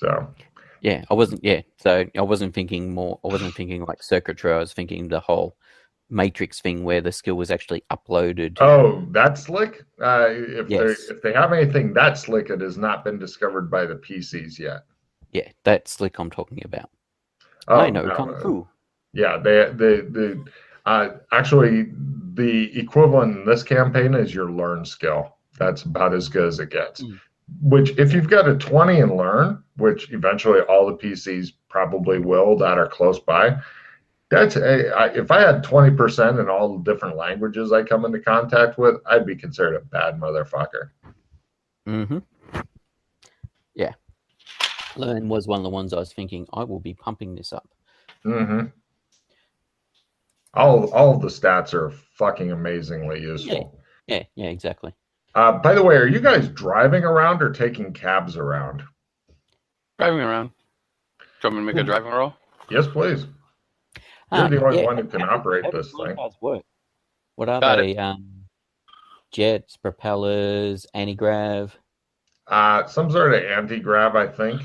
So Yeah, I wasn't. Yeah, so I wasn't thinking more. I wasn't thinking like circuitry. I was thinking the whole matrix thing where the skill was actually uploaded. oh, that slick. Yes, If they have anything that slick, it has not been discovered by the PCs yet. yeah, that's slick I'm talking about. I Oh know no, kung fu. yeah, actually the equivalent in this campaign is your learn skill. That's about as good as it gets. Mm. Which, if you've got a 20 in learn, which eventually all the PCs probably will that are close by, if I had 20% in all the different languages I come into contact with, I'd be considered a bad motherfucker. Mm-hmm. Yeah, learn was one of the ones I was thinking I will be pumping this up. Mm-hmm. All of the stats are fucking amazingly Yeah, useful. yeah, exactly. By the way, are you guys driving around or taking cabs around? Driving around. Do you want me to make a driving roll? Yes, please. You're the only Yeah. one who can operate How do this thing. cars work? What are Got they? Jets, propellers, anti-grav. Some sort of anti-grav, I think.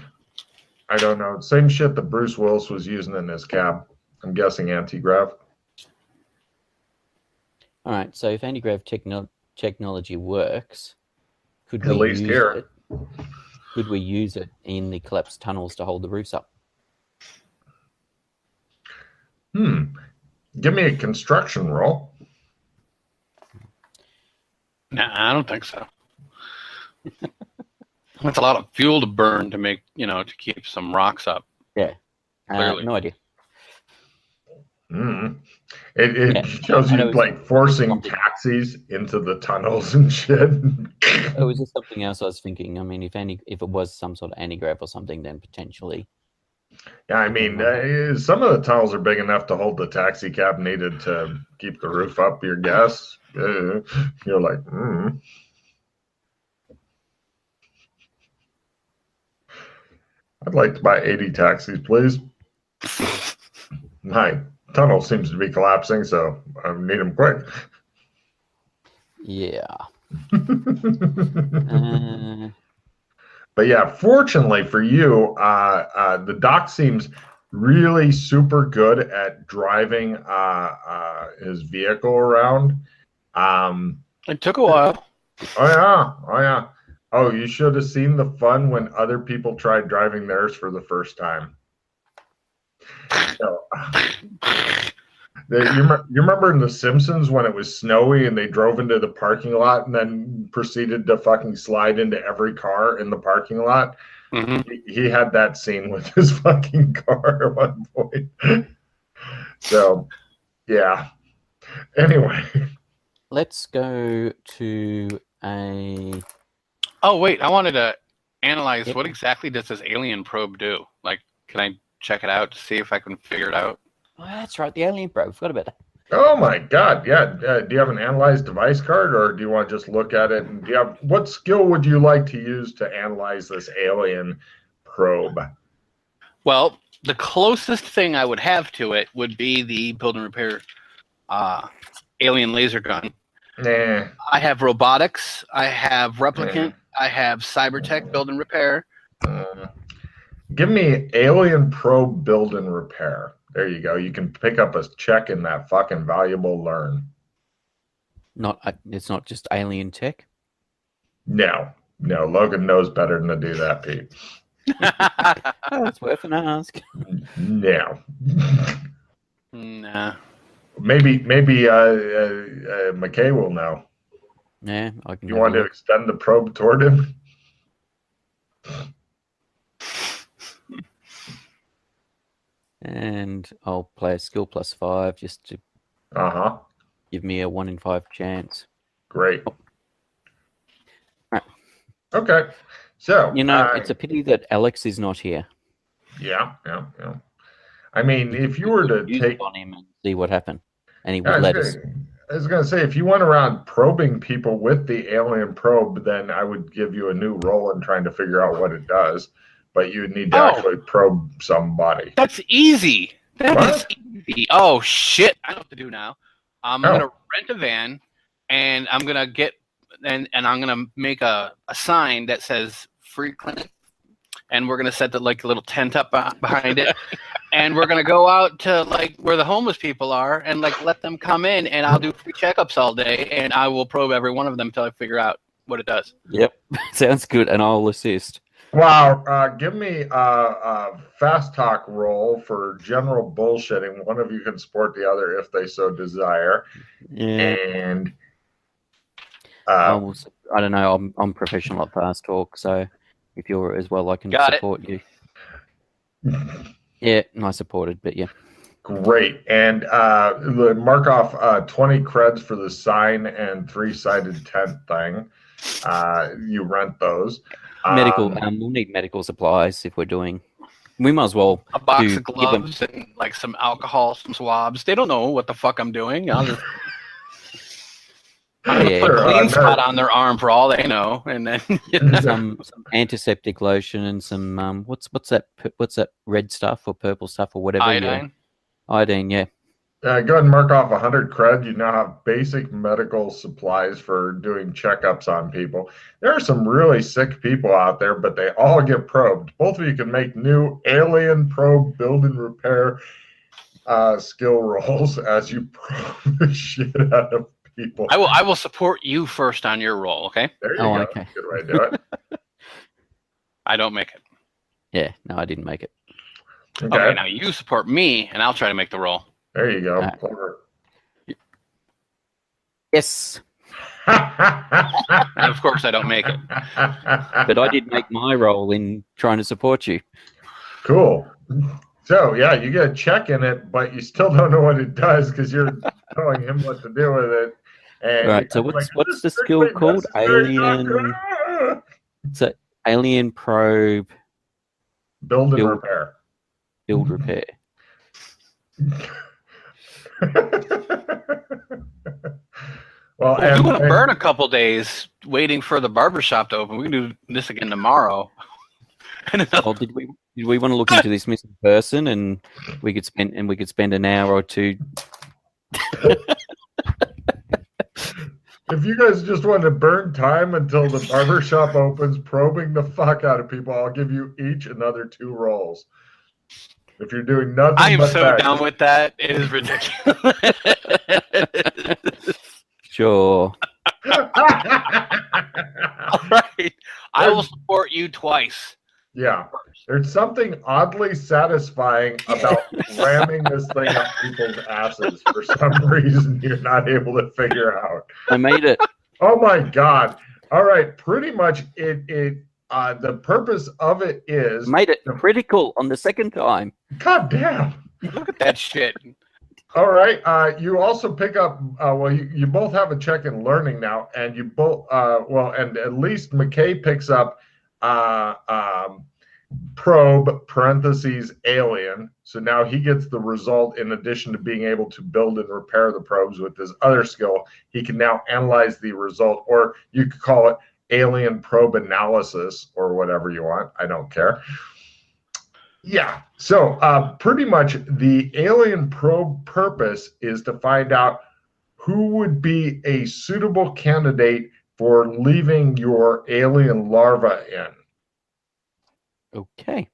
I don't know. Same shit that Bruce Willis was using in his cab. I'm guessing anti-grav. All right. So if anti-grav technology works, could At we least use here. it? Could we use it in the collapsed tunnels to hold the roofs up? Give me a construction roll. Nah, I don't think so. That's a lot of fuel to burn to make, to keep some rocks up. Yeah. Clearly. No idea. It shows you like forcing taxis into the tunnels and shit. It was just something else I was thinking. I mean, if it was some sort of anti-grav or something, then potentially. Yeah, I mean, some of the tunnels are big enough to hold the taxi cab needed to keep the roof up. Your guess? You're like, I'd like to buy 80 taxis, please. My tunnel seems to be collapsing, so I need them quick. Yeah. But yeah, fortunately for you, the doc seems really super good at driving his vehicle around. It took a while. Oh yeah. Oh, you should have seen the fun when other people tried driving theirs for the first time. So, you remember in The Simpsons when it was snowy and they drove into the parking lot and then proceeded to fucking slide into every car in the parking lot? Mm-hmm. He had that scene with his fucking car at one point. So, yeah. Anyway. Let's go to a... Oh, wait. I wanted to analyze what exactly does this alien probe do? Like, can I check it out to see if I can figure it out? Oh, that's right. The alien probe. Forgot about that. Oh my God! Yeah. Do you have an analyze device card, or do you want to just look at it? And what skill would you like to use to analyze this alien probe? Well, the closest thing I would have to it would be the build and repair alien laser gun. Nah. I have robotics. I have replicant. I have cybertech build and repair. Give me alien probe build and repair. There you go. You can pick up a check in that fucking valuable learn. It's not just alien tech? No. Logan knows better than to do that, Pete. It's worth an ask. No. Nah. Maybe McKay will know. Yeah, I can. You want to extend the probe toward him? And I'll play a skill +5 just to give me a 1 in 5 chance. Great. Oh. Right. Okay. So it's a pity that Alex is not here. Yeah. I mean, if you were to take on him and see what happened, and he would let us. I was going to say, if you went around probing people with the alien probe, then I would give you a new role in trying to figure out what it does. But you would need to actually probe somebody. That's easy. That is easy. Oh, shit. I know what to do now. I'm going to rent a van, and I'm going to get, and I'm going to make a sign that says free clinic. and we're gonna set the like a little tent up behind it, and we're gonna go out to like where the homeless people are, and like let them come in, and I'll do free checkups all day, and I will probe every one of them until I figure out what it does. Yep, sounds good, and I'll assist. Wow, give me a fast talk roll for general bullshitting. One of you can support the other if they so desire. Yeah, And I don't know. I'm professional at fast talk, so if you're as well, I can support you. Yeah, and I supported, but yeah. Great. And mark off 20 creds for the sign and 3-sided tent thing. You rent those. Medical. We'll need medical supplies if we're doing. We might as well a box of gloves and like some alcohol, some swabs. They don't know what the fuck I'm doing. I'll just put a clean spot on their arm for all they know, and then some antiseptic lotion and some what's that red stuff or purple stuff or whatever. Iodine. Iodine, yeah. Go ahead and mark off 100 cred. You now have basic medical supplies for doing checkups on people. There are some really sick people out there, but they all get probed. Both of you can make new alien probe, build and repair skill rolls as you probe the shit out of people. I will support you first on your roll, okay? There you go. Okay. Good way to do it. I don't make it. Yeah, no, I didn't make it. Okay, now you support me, and I'll try to make the roll. There you go. Yes. And of course, I don't make it. But I did make my role in trying to support you. Cool. So, yeah, you get a check in it, but you still don't know what it does because you're telling him what to do with it. And right, so what's the skill called? Alien... So, alien probe... Build and repair. Build repair. Well, we want to burn a couple days waiting for the barbershop to open. We can do this again tomorrow. Well, did we want to look into this missing person, and we could spend an hour or two. If you guys just want to burn time until the barbershop opens, probing the fuck out of people, I'll give you each another 2 rolls. If you're doing nothing, I am so down with that. It is ridiculous. Sure. All right. I will support you twice. Yeah. There's something oddly satisfying about ramming this thing up people's asses for some reason you're not able to figure out. I made it. Oh my God. All right. Pretty much the purpose of it is... Made it critical on the second time. God damn. Look at that shit. All right. You also pick up, you both have a check in learning now, and you both, and at least McKay picks up probe, parentheses, alien. So now he gets the result in addition to being able to build and repair the probes with his other skill. He can now analyze the result, or you could call it alien probe analysis or whatever you want. I don't care. Yeah. So pretty much the alien probe purpose is to find out who would be a suitable candidate for leaving your alien larva in. Okay.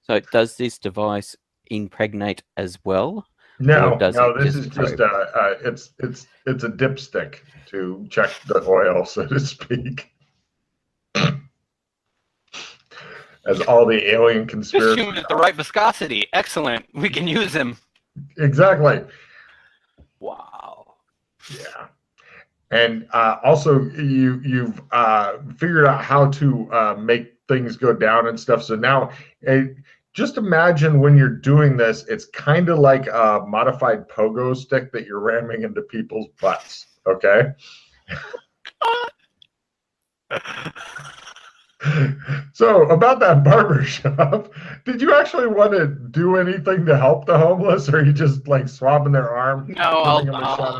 So does this device impregnate as well? No, this is just it's a dipstick to check the oil, so to speak. As all the alien conspiracy. Just at the right viscosity. Excellent. We can use him. Exactly. Wow. Yeah. And also, you've figured out how to make things go down and stuff. So now, just imagine when you're doing this, it's kind of like a modified pogo stick that you're ramming into people's butts. Okay. So about that barbershop, did you actually want to do anything to help the homeless, or are you just like swabbing their arm? No, I'll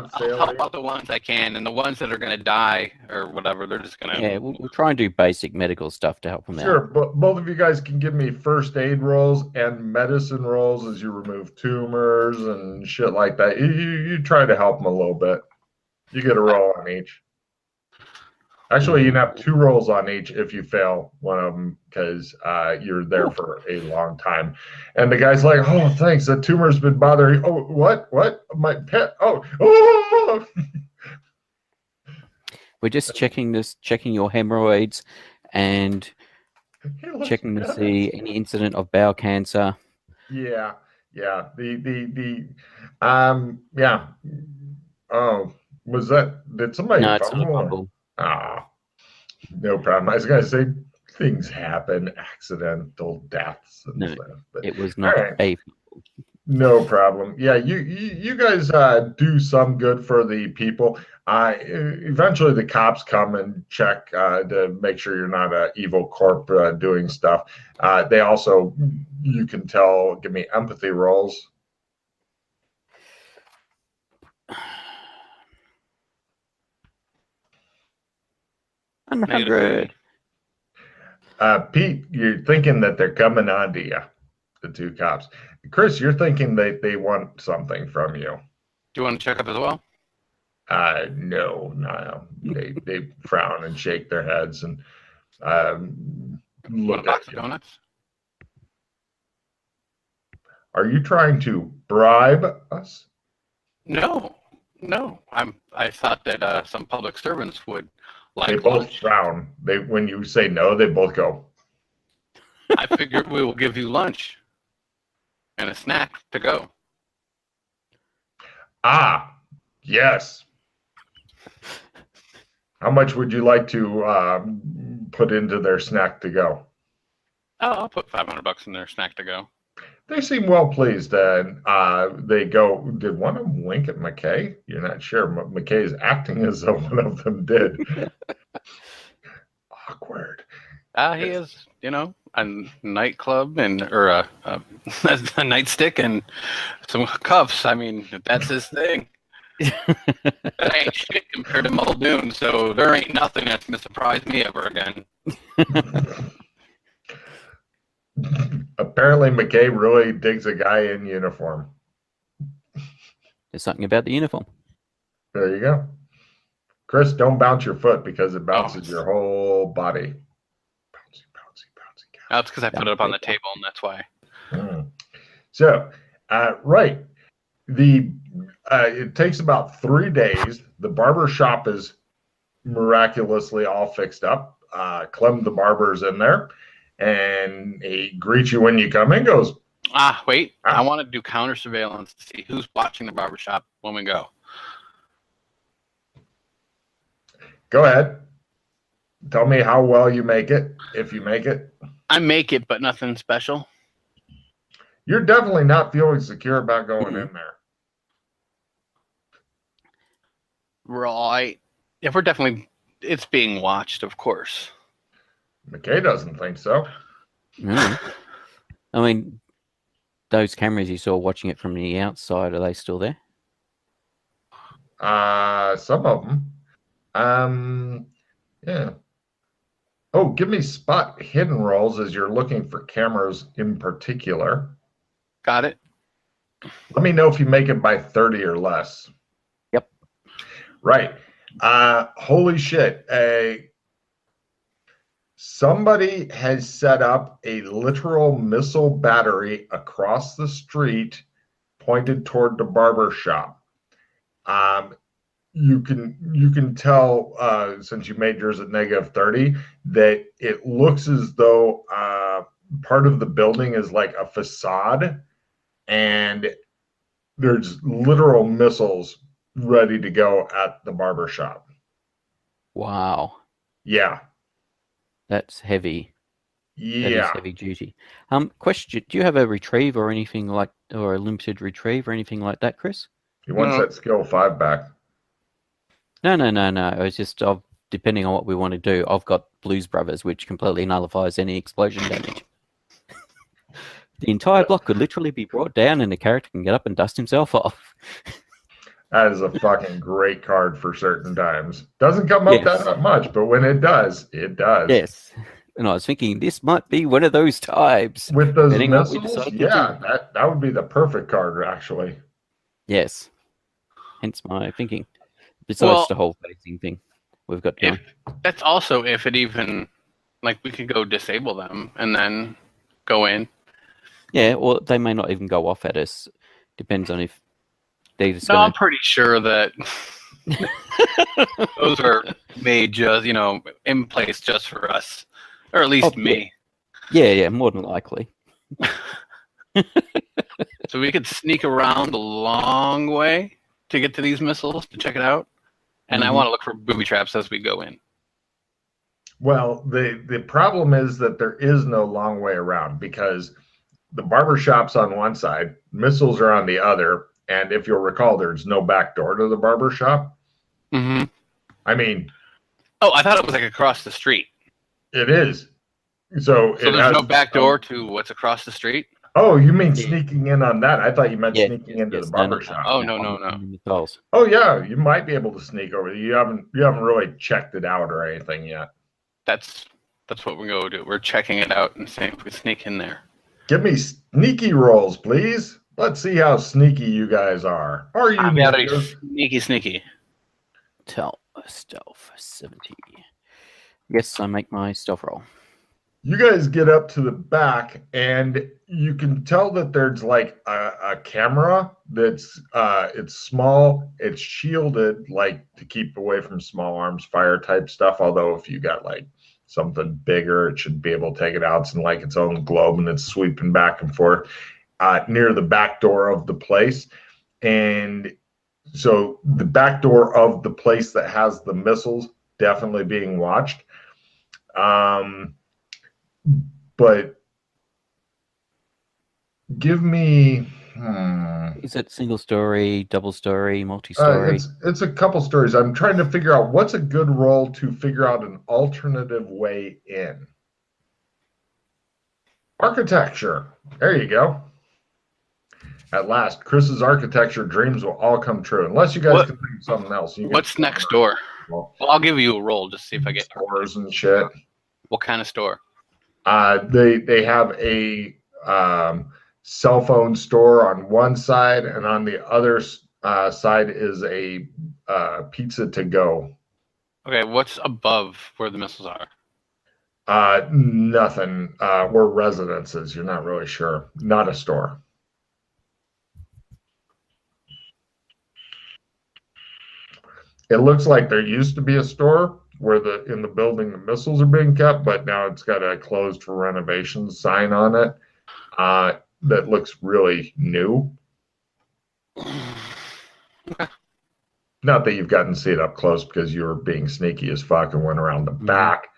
help out the ones I can, and the ones that are going to die or whatever, they're just going to... Yeah, we'll try and do basic medical stuff to help them out. Sure, but both of you guys can give me first aid rolls and medicine rolls as you remove tumors and shit like that. You try to help them a little bit. You get a roll on each. Actually, you can have 2 rolls on each if you fail one of them because you're there for a long time. And the guy's like, "Oh, thanks. The tumor's been bothering. Oh, what? What? My pet? Oh." We're just checking your hemorrhoids, and He checking to looks see good. any incident of bowel cancer. Yeah, yeah. Yeah. Oh, was that? Did somebody No, it's not a fumble? fumble. Ah, no problem. I was gonna say things happen, accidental deaths and No, stuff. But it was all not right, a. no problem. Yeah, you guys do some good for the people. Eventually the cops come and check to make sure you're not a evil corp doing stuff. They also, you can tell, give me empathy rolls. 100. Pete, you're thinking that they're coming on to you, the 2 cops. Chris, you're thinking they want something from you. Do you want to check up as well? No. They frown and shake their heads and You want look a box at of you. donuts? Are you trying to bribe us? No. I thought that some public servants would They like both lunch. frown. When you say no, they both go. I figured we will give you lunch and a snack to go. Ah, yes. How much would you like to put into their snack to go? Oh, I'll put $500 in their snack to go. They seem well pleased, and they go. Did one of them wink at McKay? You're not sure. McKay's acting as though one of them did. Awkward. He is, a nightclub or a nightstick and some cuffs. I mean, that's his thing. That ain't shit compared to Muldoon, so there ain't nothing that's gonna surprise me ever again. Apparently, McKay really digs a guy in uniform. There's something about the uniform. There you go. Chris, don't bounce your foot because it bounces your whole body. Bouncy. That's because I put it up on the table, and that's why. So, right. It takes about 3 days. The barber shop is miraculously all fixed up. Clem the barber's in there, and he greets you when you come in. Goes, wait. I want to do counter surveillance to see who's watching the barbershop when we go. go ahead. Tell me how well you make it, if you make it. I make it, but nothing special. You're definitely not feeling secure about going in there. Right. If we're definitely, it's being watched, of course. McKay doesn't think so. I mean, those cameras you saw watching it from the outside, are they still there? Some of them. Yeah. Oh, give me spot hidden rolls as you're looking for cameras in particular. Got it. Let me know if you make it by 30 or less. Yep. Right. Holy shit. Somebody has set up a literal missile battery across the street pointed toward the barber shop. You can tell, since you made yours at -30, that it looks as though part of the building is like a facade, and there's literal missiles ready to go at the barber shop. Wow. Yeah. That's heavy. Yeah. That is heavy duty. Question: do you have a retrieve or anything like, or a limited retrieve or anything like that, Chris? He wants that skill 5 back. No. It's just depending on what we want to do. I've got Blues Brothers, which completely nullifies any explosion damage. The entire block could literally be brought down, and the character can get up and dust himself off. That is a fucking great card for certain times. Doesn't come up that much, but when it does, it does. Yes. And I was thinking this might be one of those times. With those missiles, yeah, that would be the perfect card, actually. Yes. Hence my thinking. Besides the whole facing thing. we've got going. That's also if it even, like, we could go disable them and then go in. Yeah, or they may not even go off at us. Depends on if they're just No, going I'm pretty sure that those are made just, in place just for us. Or at least me. Yeah, more than likely. So we could sneak around a long way to get to these missiles to check it out. And I want to look for booby traps as we go in. Well, the problem is that there is no long way around because the barbershop's on one side, missiles are on the other, and if you'll recall, there's no back door to the barbershop. Mm-hmm. I mean... Oh, I thought it was like across the street. It is. So there's no back door to what's across the street? Oh, you mean sneaking in on that? I thought you meant sneaking into the barbershop. Oh, no. Oh, yeah, you might be able to sneak over. You haven't really checked it out or anything yet. That's what we're going to do. We're checking it out and seeing if we sneak in there. Give me sneaky rolls, please. Let's see how sneaky you guys are. Are you sneaky? Tell stealth 70. Yes, I make my stealth roll. You guys get up to the back, and you can tell that there's like a camera that's it's small, it's shielded, like to keep away from small arms fire type stuff. Although if you got like something bigger, it should be able to take it out. It's in like its own globe, and it's sweeping back and forth near the back door of the place. And so the back door of the place that has the missiles definitely being watched. But give me... Is it single story, double story, multi-story? It's a couple stories. I'm trying to figure out what's a good role to figure out an alternative way in. Architecture. There you go. At last, Chris's architecture dreams will all come true. Unless you guys can think of something else. What's next door? Well, I'll give you a roll just to see if I get stores and shit. What kind of store? They have a cell phone store on one side, and on the other side is a pizza to go. Okay, what's above where the missiles are? Nothing. We're residences. You're not really sure. Not a store. It looks like there used to be a store where in the building the missiles are being kept, but now it's got a closed for renovation sign on it that looks really new. Okay. Not that you've gotten to see it up close because you were being sneaky as fuck and went around the back,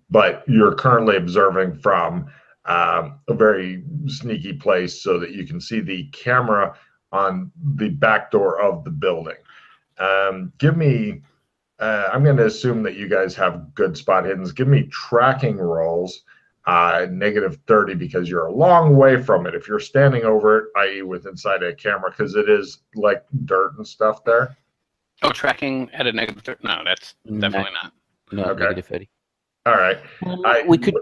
but you're currently observing from a very sneaky place so that you can see the camera on the back door of the building. Give me... I'm going to assume that you guys have good spot hiddens. Give me tracking rolls, -30, because you're a long way from it. If you're standing over it, i.e. with inside a camera, because it is like dirt and stuff there. Oh, tracking at a -30? No, that's definitely not. No, okay. -30. All right. We could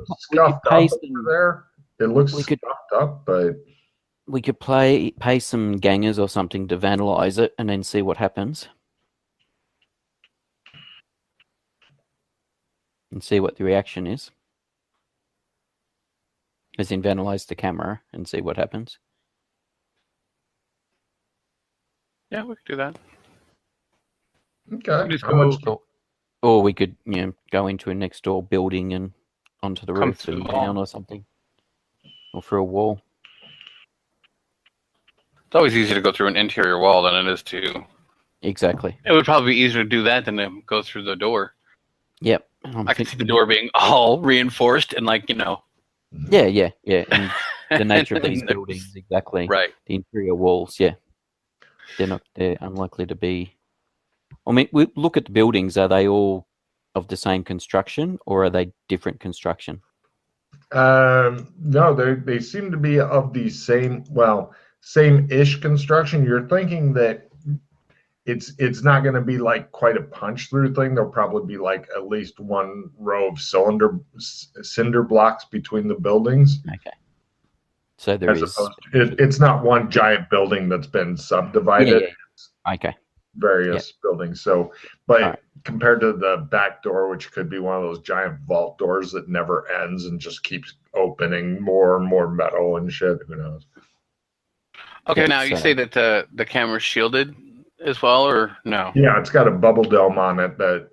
pay some there. It looks scuffed up, but we could pay some gangers or something to vandalize it and then see what happens. And see what the reaction is. As in vandalize the camera and see what happens. Yeah, we could do that. Okay. Or we could, go into a next door building and onto the roof and down or something. Or through a wall. It's always easier to go through an interior wall than it is to... Exactly. It would probably be easier to do that than to go through the door. Yep. I can see the door being all reinforced and Yeah. And the nature of these buildings, exactly. Right. The interior walls, yeah. They're unlikely to be... I mean, we look at the buildings, are they all of the same construction or are they different construction? No, they seem to be of the same-ish construction. You're thinking that it's not going to be like quite a punch through thing. There'll probably be like at least one row of cinder blocks between the buildings. Okay. So it's not one giant building that's been subdivided. Yeah. Okay. various buildings. So, but All right. compared to the back door, which could be one of those giant vault doors that never ends and just keeps opening more and more metal and shit, who knows? Okay, Yeah, now you so- say that the camera's shielded as well, or no? Yeah, it's got a bubble dome on it that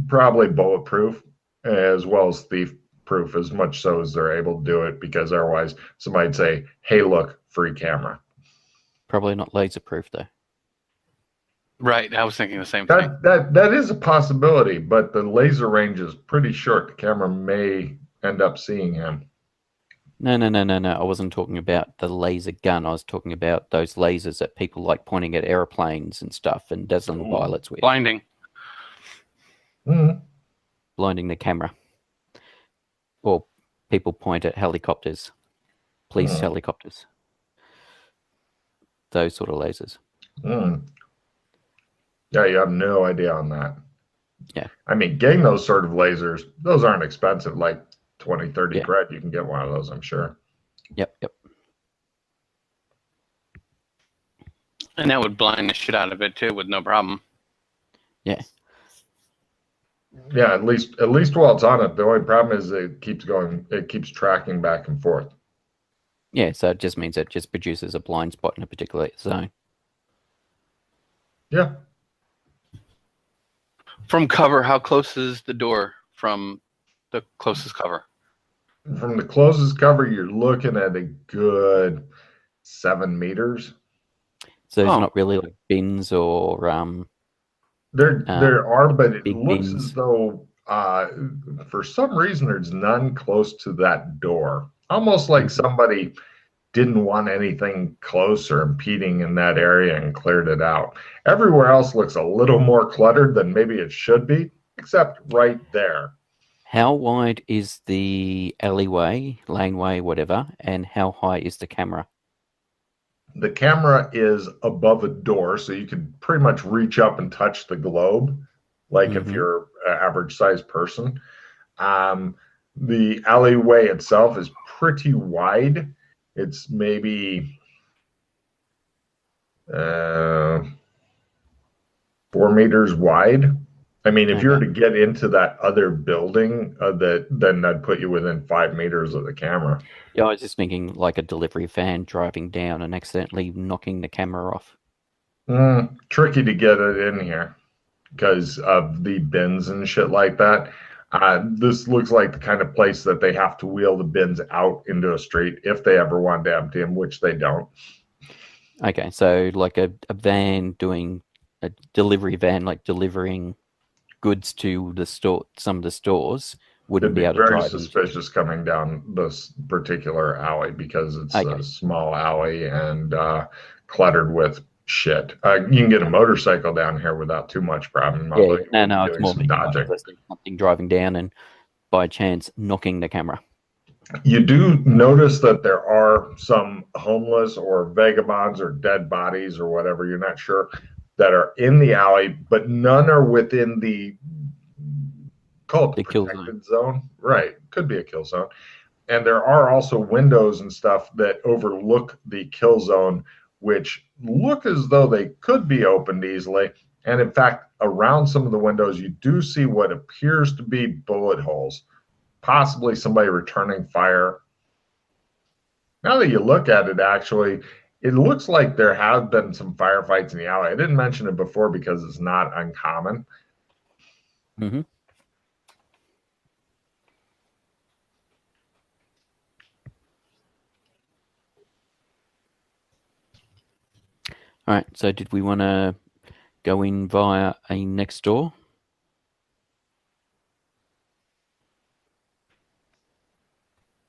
probably bulletproof as well as thief proof, as much so as they're able to do it, because otherwise somebody'd say, hey, look, free camera. Probably not laser proof though. Right, I was thinking the same thing. That is a possibility, but the laser range is pretty short. The camera may end up seeing him. No. I wasn't talking about the laser gun. I was talking about those lasers that people like pointing at airplanes and stuff and dazzling pilots with. Blinding. Mm-hmm. Blinding the camera. Or people point at helicopters. Police helicopters. Those sort of lasers. Yeah, you have no idea on that. Yeah. I mean, getting those sort of lasers, those aren't expensive, like 20, 30 Yeah. cred. You can get one of those, I'm sure. Yep. And that would blind the shit out of it too with no problem. Yeah. Yeah, at least while it's on it. The only problem is it keeps tracking back and forth. Yeah, so it just means it just produces a blind spot in a particular zone. Yeah. From cover, how close is the door from the closest cover? From the closest cover, you're looking at a good 7 meters. So there's not really like bins or There are, but it big looks bins. as though for some reason there's none close to that door. Almost like somebody didn't want anything close or impeding in that area and cleared it out. Everywhere else looks a little more cluttered than maybe it should be, except right there. How wide is the alleyway, laneway, whatever, and how high is the camera? The camera is above a door, so you can pretty much reach up and touch the globe, like if you're an average sized person. The alleyway itself is pretty wide. It's maybe 4 meters wide. I mean, if you were to get into that other building, then that'd put you within 5 meters of the camera. Yeah, I was just thinking like a delivery van driving down and accidentally knocking the camera off. Tricky to get it in here because of the bins and shit like that. This looks like the kind of place that they have to wheel the bins out into a street if they ever want to empty them, which they don't. Okay, so like a van doing a delivery van, like delivering goods to the store, some of the stores wouldn't be able to drive. Very suspicious coming down this particular alley because it's a small alley and cluttered with shit. You can get a motorcycle down here without too much problem. Yeah, no, it's more dodging. Something driving down and by chance knocking the camera. You do notice that there are some homeless or vagabonds or dead bodies or whatever, you're not sure, that are in the alley, but none are within the protected zone. Right. Could be a kill zone. And there are also windows and stuff that overlook the kill zone, which look as though they could be opened easily. And in fact, around some of the windows, you do see what appears to be bullet holes, possibly somebody returning fire. Now that you look at it, actually, it looks like there have been some firefights in the alley. I didn't mention it before because it's not uncommon. Mm-hmm. All right, so did we want to go in via a next door?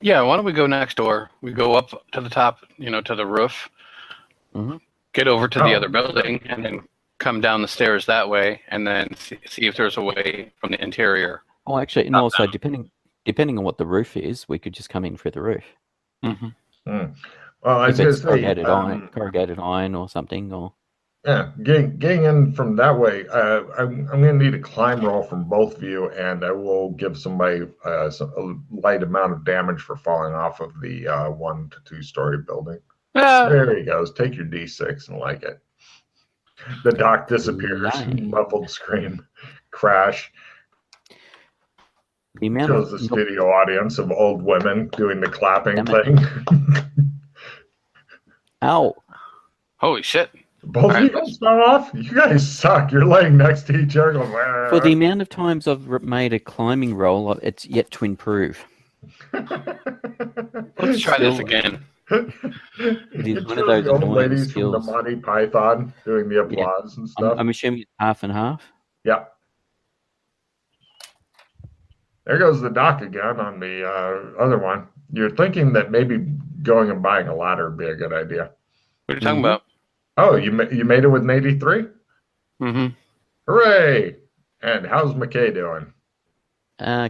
Yeah, why don't we go next door? We go up to the top, to the roof, get over to the other building, and then come down the stairs that way, and then see if there's a way from the interior. Oh, actually, and also depending on what the roof is, we could just come in through the roof. Well, I was if it's going to say corrugated iron or something, or yeah, getting in from that way. I'm going to need a climb roll from both of you, and I will give somebody a light amount of damage for falling off of the 1 to 2 story building. There he goes. Take your D6 and like it. The dock disappears. Lying. Muffled scream. Crash. The amount Shows the of studio audience of old women doing the clapping Damn it. thing. ow. Holy shit. Both of you guys fell off? You guys suck. You're laying next to each other going, For the amount of times I've made a climbing roll, it's yet to improve. Let's try this again. It is It's one of really those the old annoying ladies from the skills. Monty Python doing the applause and stuff. I'm assuming it's half and half. Yep. There goes the dock again on the other one. You're thinking that maybe going and buying a ladder would be a good idea. What are you talking about? Oh, you made it with an 83? Mm-hmm. Hooray! And how's McKay doing?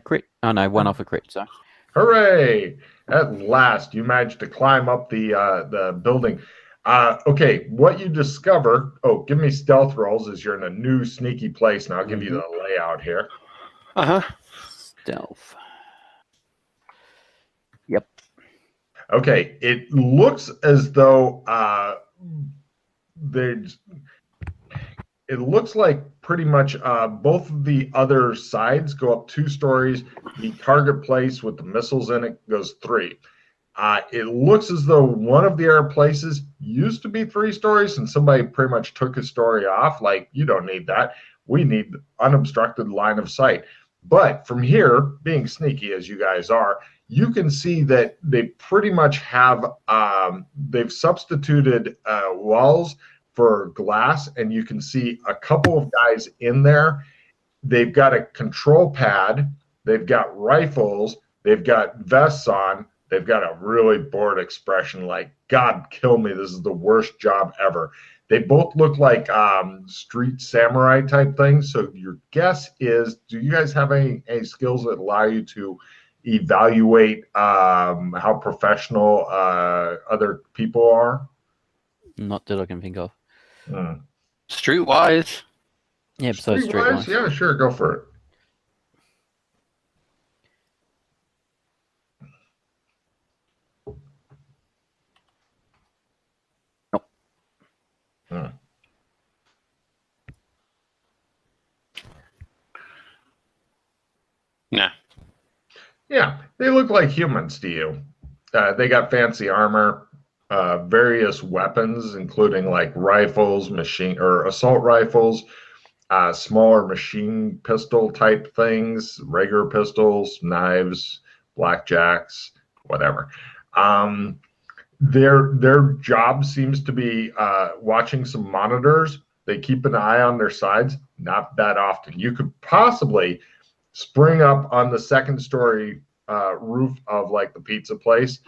Crit. Oh no, one off a crit. So. Hooray! At last, you managed to climb up the building. Okay, what you discover. Oh, give me stealth rolls as you're in a new sneaky place, and I'll give you the layout here. Stealth. Yep. Okay, it looks as though it looks like pretty much both of the other sides go up 2 stories. The target place with the missiles in it goes 3. It looks as though one of the air places used to be 3 stories, and somebody pretty much took a story off. Like, you don't need that. We need unobstructed line of sight. But from here, being sneaky as you guys are, you can see that they pretty much have, they've substituted walls for glass, and you can see a couple of guys in there. They've got a control pad, they've got rifles, they've got vests on, they've got a really bored expression like, God, kill me, this is the worst job ever. They both look like street samurai type things. So your guess is, do you guys have any skills that allow you to evaluate how professional other people are? Not that I can think of. Streetwise. Yeah, besides streetwise. Yeah, sure, go for it. Nah. Yeah, they look like humans to you. They got fancy armor, various weapons, including like rifles, assault rifles, smaller machine pistol type things, regular pistols, knives, blackjacks, whatever. Their job seems to be watching some monitors. They keep an eye on their sides, not that often. You could possibly spring up on the 2nd story roof of like the pizza place,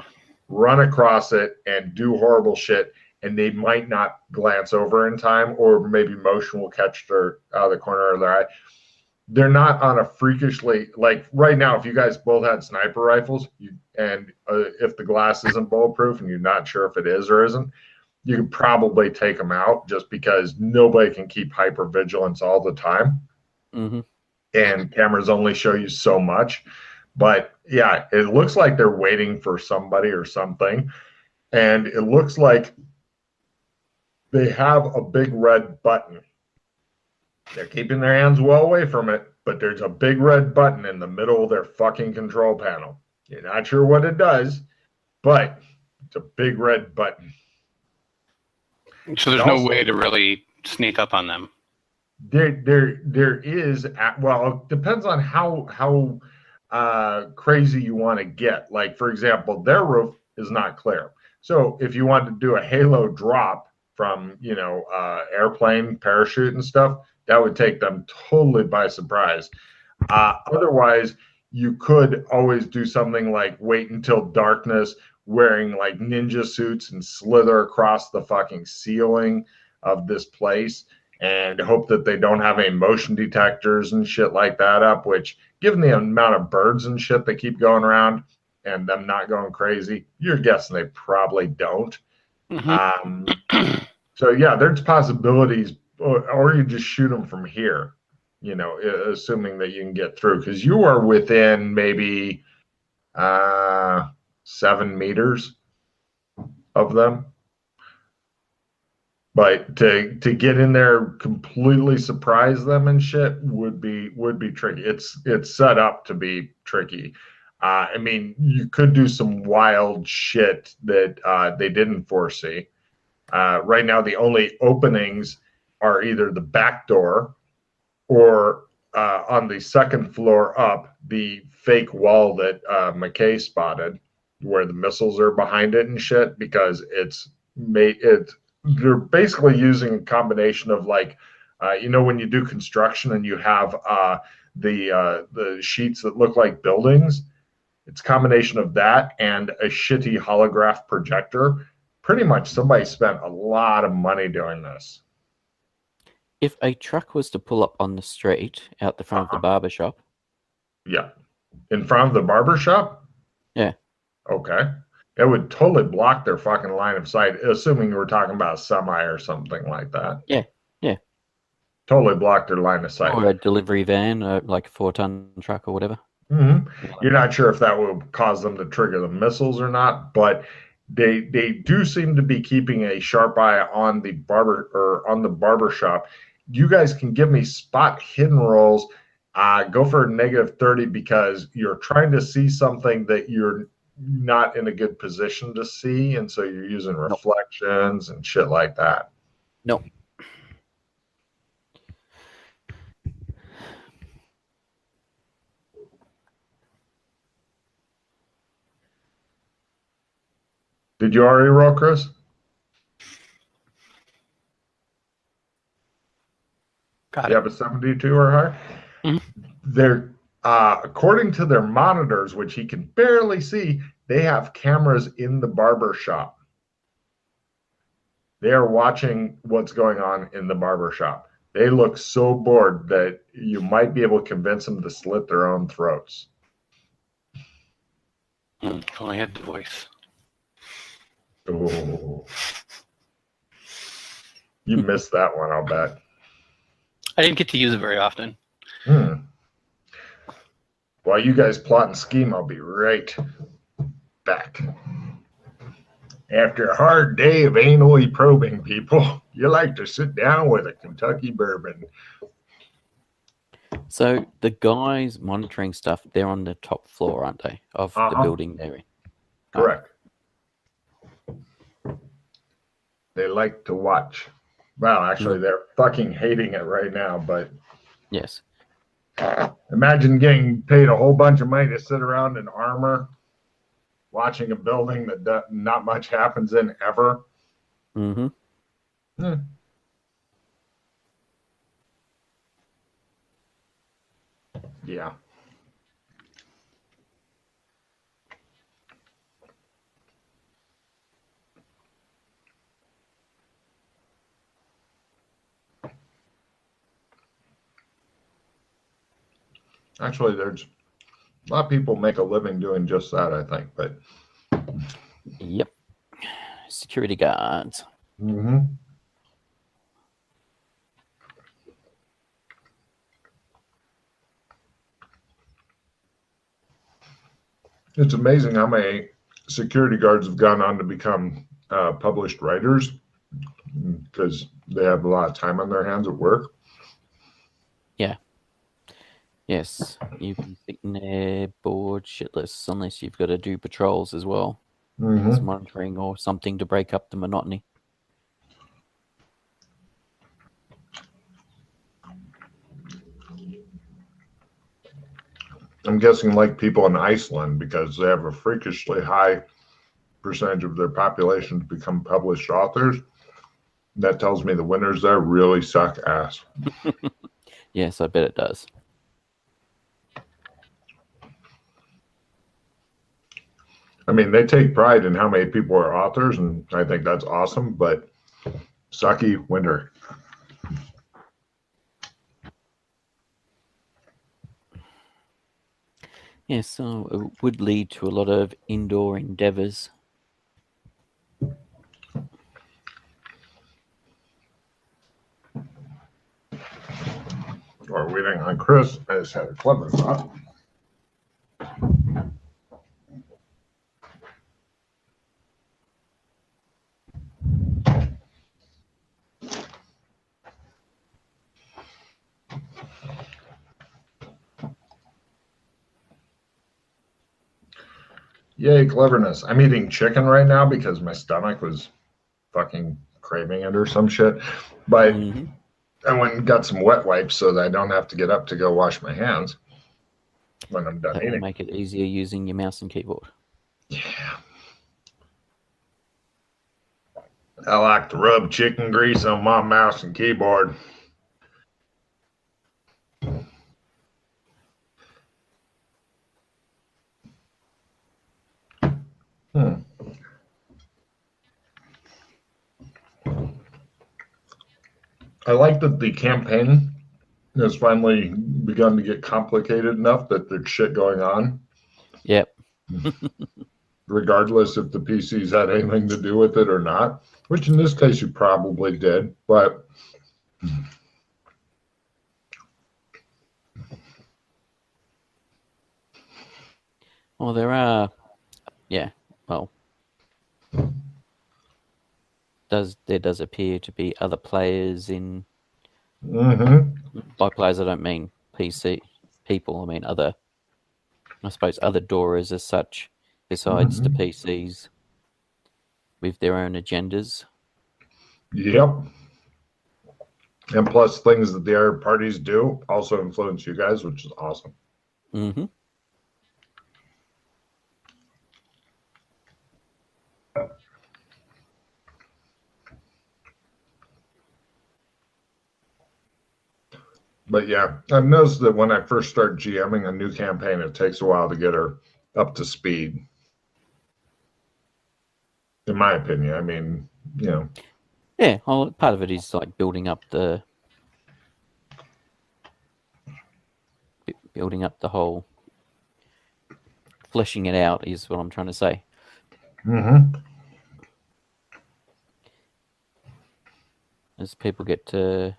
run across it and do horrible shit, and they might not glance over in time, or maybe motion will catch their out of the corner of their eye. They're not on a freakishly, like right now, if you guys both had sniper rifles, and if the glass isn't bulletproof and you're not sure if it is or isn't, you could probably take them out, just because nobody can keep hyper vigilance all the time. And cameras only show you so much. But yeah, it looks like they're waiting for somebody or something. And it looks like they have a big red button. They're keeping their hands well away from it, but there's a big red button in the middle of their fucking control panel. You're not sure what it does, but it's a big red button. So there's no way to really sneak up on them. There is, well, it depends on how crazy you want to get. Like, for example, their roof is not clear. So if you want to do a halo drop from, airplane, parachute and stuff, that would take them totally by surprise. Otherwise, you could always do something like wait until darkness, wearing like ninja suits and slither across the fucking ceiling of this place, and hope that they don't have any motion detectors and shit like that up, which, given the amount of birds and shit that keep going around and them not going crazy, you're guessing they probably don't. So yeah, there's possibilities, or you just shoot them from here, assuming that you can get through, because you are within maybe 7 meters of them. But to get in there, completely surprise them and shit would be tricky. It's set up to be tricky. I mean, you could do some wild shit that they didn't foresee. Right now, the only openings are either the back door or on the second floor up, the fake wall that McKay spotted, where the missiles are behind it and shit, because it's made it. They're basically using a combination of like, when you do construction and you have the sheets that look like buildings. It's a combination of that and a shitty holograph projector. Pretty much somebody spent a lot of money doing this. If a truck was to pull up on the street out the front of the barbershop. Yeah. In front of the barbershop? Yeah. Okay. It would totally block their fucking line of sight, assuming we're talking about a semi or something like that. Yeah. Yeah. Totally block their line of sight. Or a delivery van, like a 4-ton truck or whatever. Mm-hmm. You're not sure if that will cause them to trigger the missiles or not, but they do seem to be keeping a sharp eye on the barbershop. You guys can give me spot hidden rolls. Go for a -30 because you're trying to see something that you're not in a good position to see, and so you're using reflections and shit like that. No. Did you already roll, Chris? Got you it. have a 72 or higher? Mm-hmm. They're according to their monitors, which he can barely see, they have cameras in the barber shop. They are watching what's going on in the barber shop. They look so bored that you might be able to convince them to slit their own throats. Only had the voice. Oh. You missed that one, I'll bet. I didn't get to use it very often. While you guys plot and scheme, I'll be right back. After a hard day of anally probing people, you like to sit down with a Kentucky bourbon. So the guys monitoring stuff, they're on the top floor, aren't they, of the building they're in? Correct. They like to watch. Well, actually, they're fucking hating it right now, but... Yes. Imagine getting paid a whole bunch of money to sit around in armor, watching a building that not much happens in ever. Mm-hmm. Yeah. Actually, there's a lot of people make a living doing just that, I think. But yep, security guards. Mm-hmm. It's amazing how many security guards have gone on to become published writers because they have a lot of time on their hands at work. Yeah. Yes, you'd be sitting there bored shitless unless you've got to do patrols as well. Mm-hmm. It's monitoring or something to break up the monotony. I'm guessing like people in Iceland because they have a freakishly high percentage of their population to become published authors. That tells me the winters there really suck ass. Yes, I bet it does. I mean, they take pride in how many people are authors, and I think that's awesome, but sucky winter. Yeah, so it would lead to a lot of indoor endeavors. Or waiting on Chris. I just had a clever thought. Yay, cleverness. I'm eating chicken right now because my stomach was fucking craving it or some shit. But I went and got some wet wipes so that I don't have to get up to go wash my hands when I'm done That eating. will make it easier using your mouse and keyboard. Yeah. I like to rub chicken grease on my mouse and keyboard. I like that the campaign has finally begun to get complicated enough that there's shit going on. Yep. Regardless if the PCs had anything to do with it or not, which in this case you probably did, but well, there are, yeah, well, there does appear to be other players in, by players I don't mean PC people, I mean other, I suppose other Doras as such, besides the PCs with their own agendas. Yep. And plus things that the other parties do also influence you guys, which is awesome. But yeah, I've noticed that when I first start GMing a new campaign, it takes a while to get her up to speed. In my opinion, I mean, you know. Yeah, well, part of it is like building up the whole, fleshing it out is what I'm trying to say. As people get to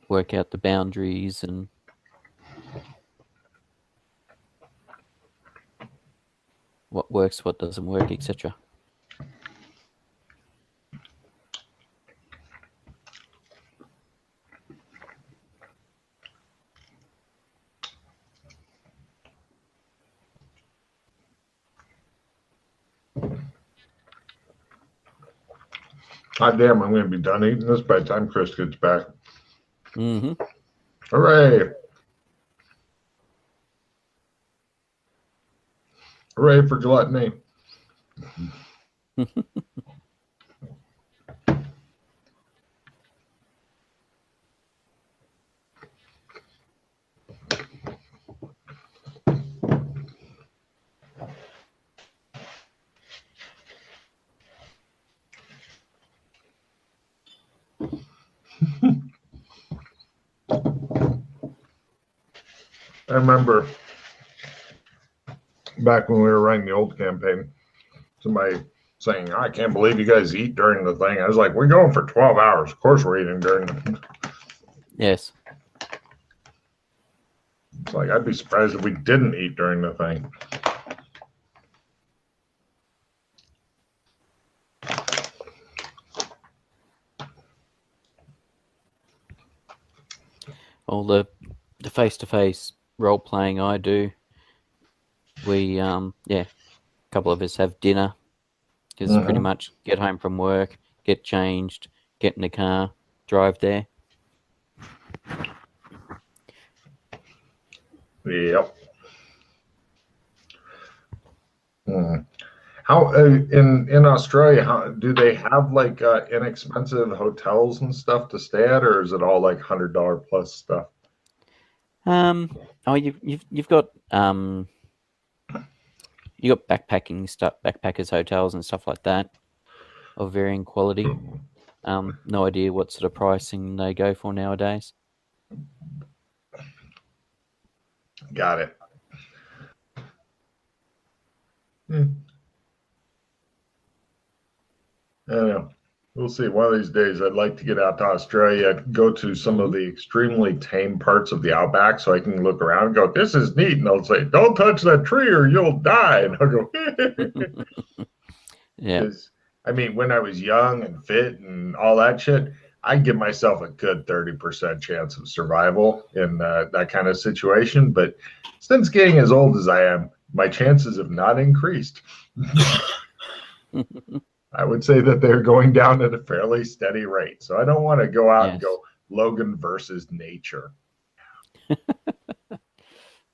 work out the boundaries and what works, what doesn't work, etc. God damn, I'm going to be done eating this by the time Chris gets back. Hooray! Hooray for gluttony. I remember back when we were running the old campaign, somebody saying, I can't believe you guys eat during the thing. I was like, we're going for 12 hours. Of course we're eating during the Yes. It's like, I'd be surprised if we didn't eat during the thing. All the face-to-face role-playing I do, we, a couple of us have dinner, because pretty much get home from work, get changed, get in the car, drive there. Yep. How in Australia? How do they have like inexpensive hotels and stuff to stay at, or is it all like $100 plus stuff? Oh, you've got you got backpacking stuff, backpackers hotels and stuff like that, of varying quality. No idea what sort of pricing they go for nowadays. Got it. I don't know. We'll see. One of these days, I'd like to get out to Australia, go to some of the extremely tame parts of the outback so I can look around and go, this is neat. And they'll say, don't touch that tree or you'll die. And I'll go, yeah. I mean, when I was young and fit and all that shit, I'd give myself a good 30% chance of survival in that kind of situation. But since getting as old as I am, my chances have not increased. I would say that they're going down at a fairly steady rate. So I don't want to go out and go Logan versus nature.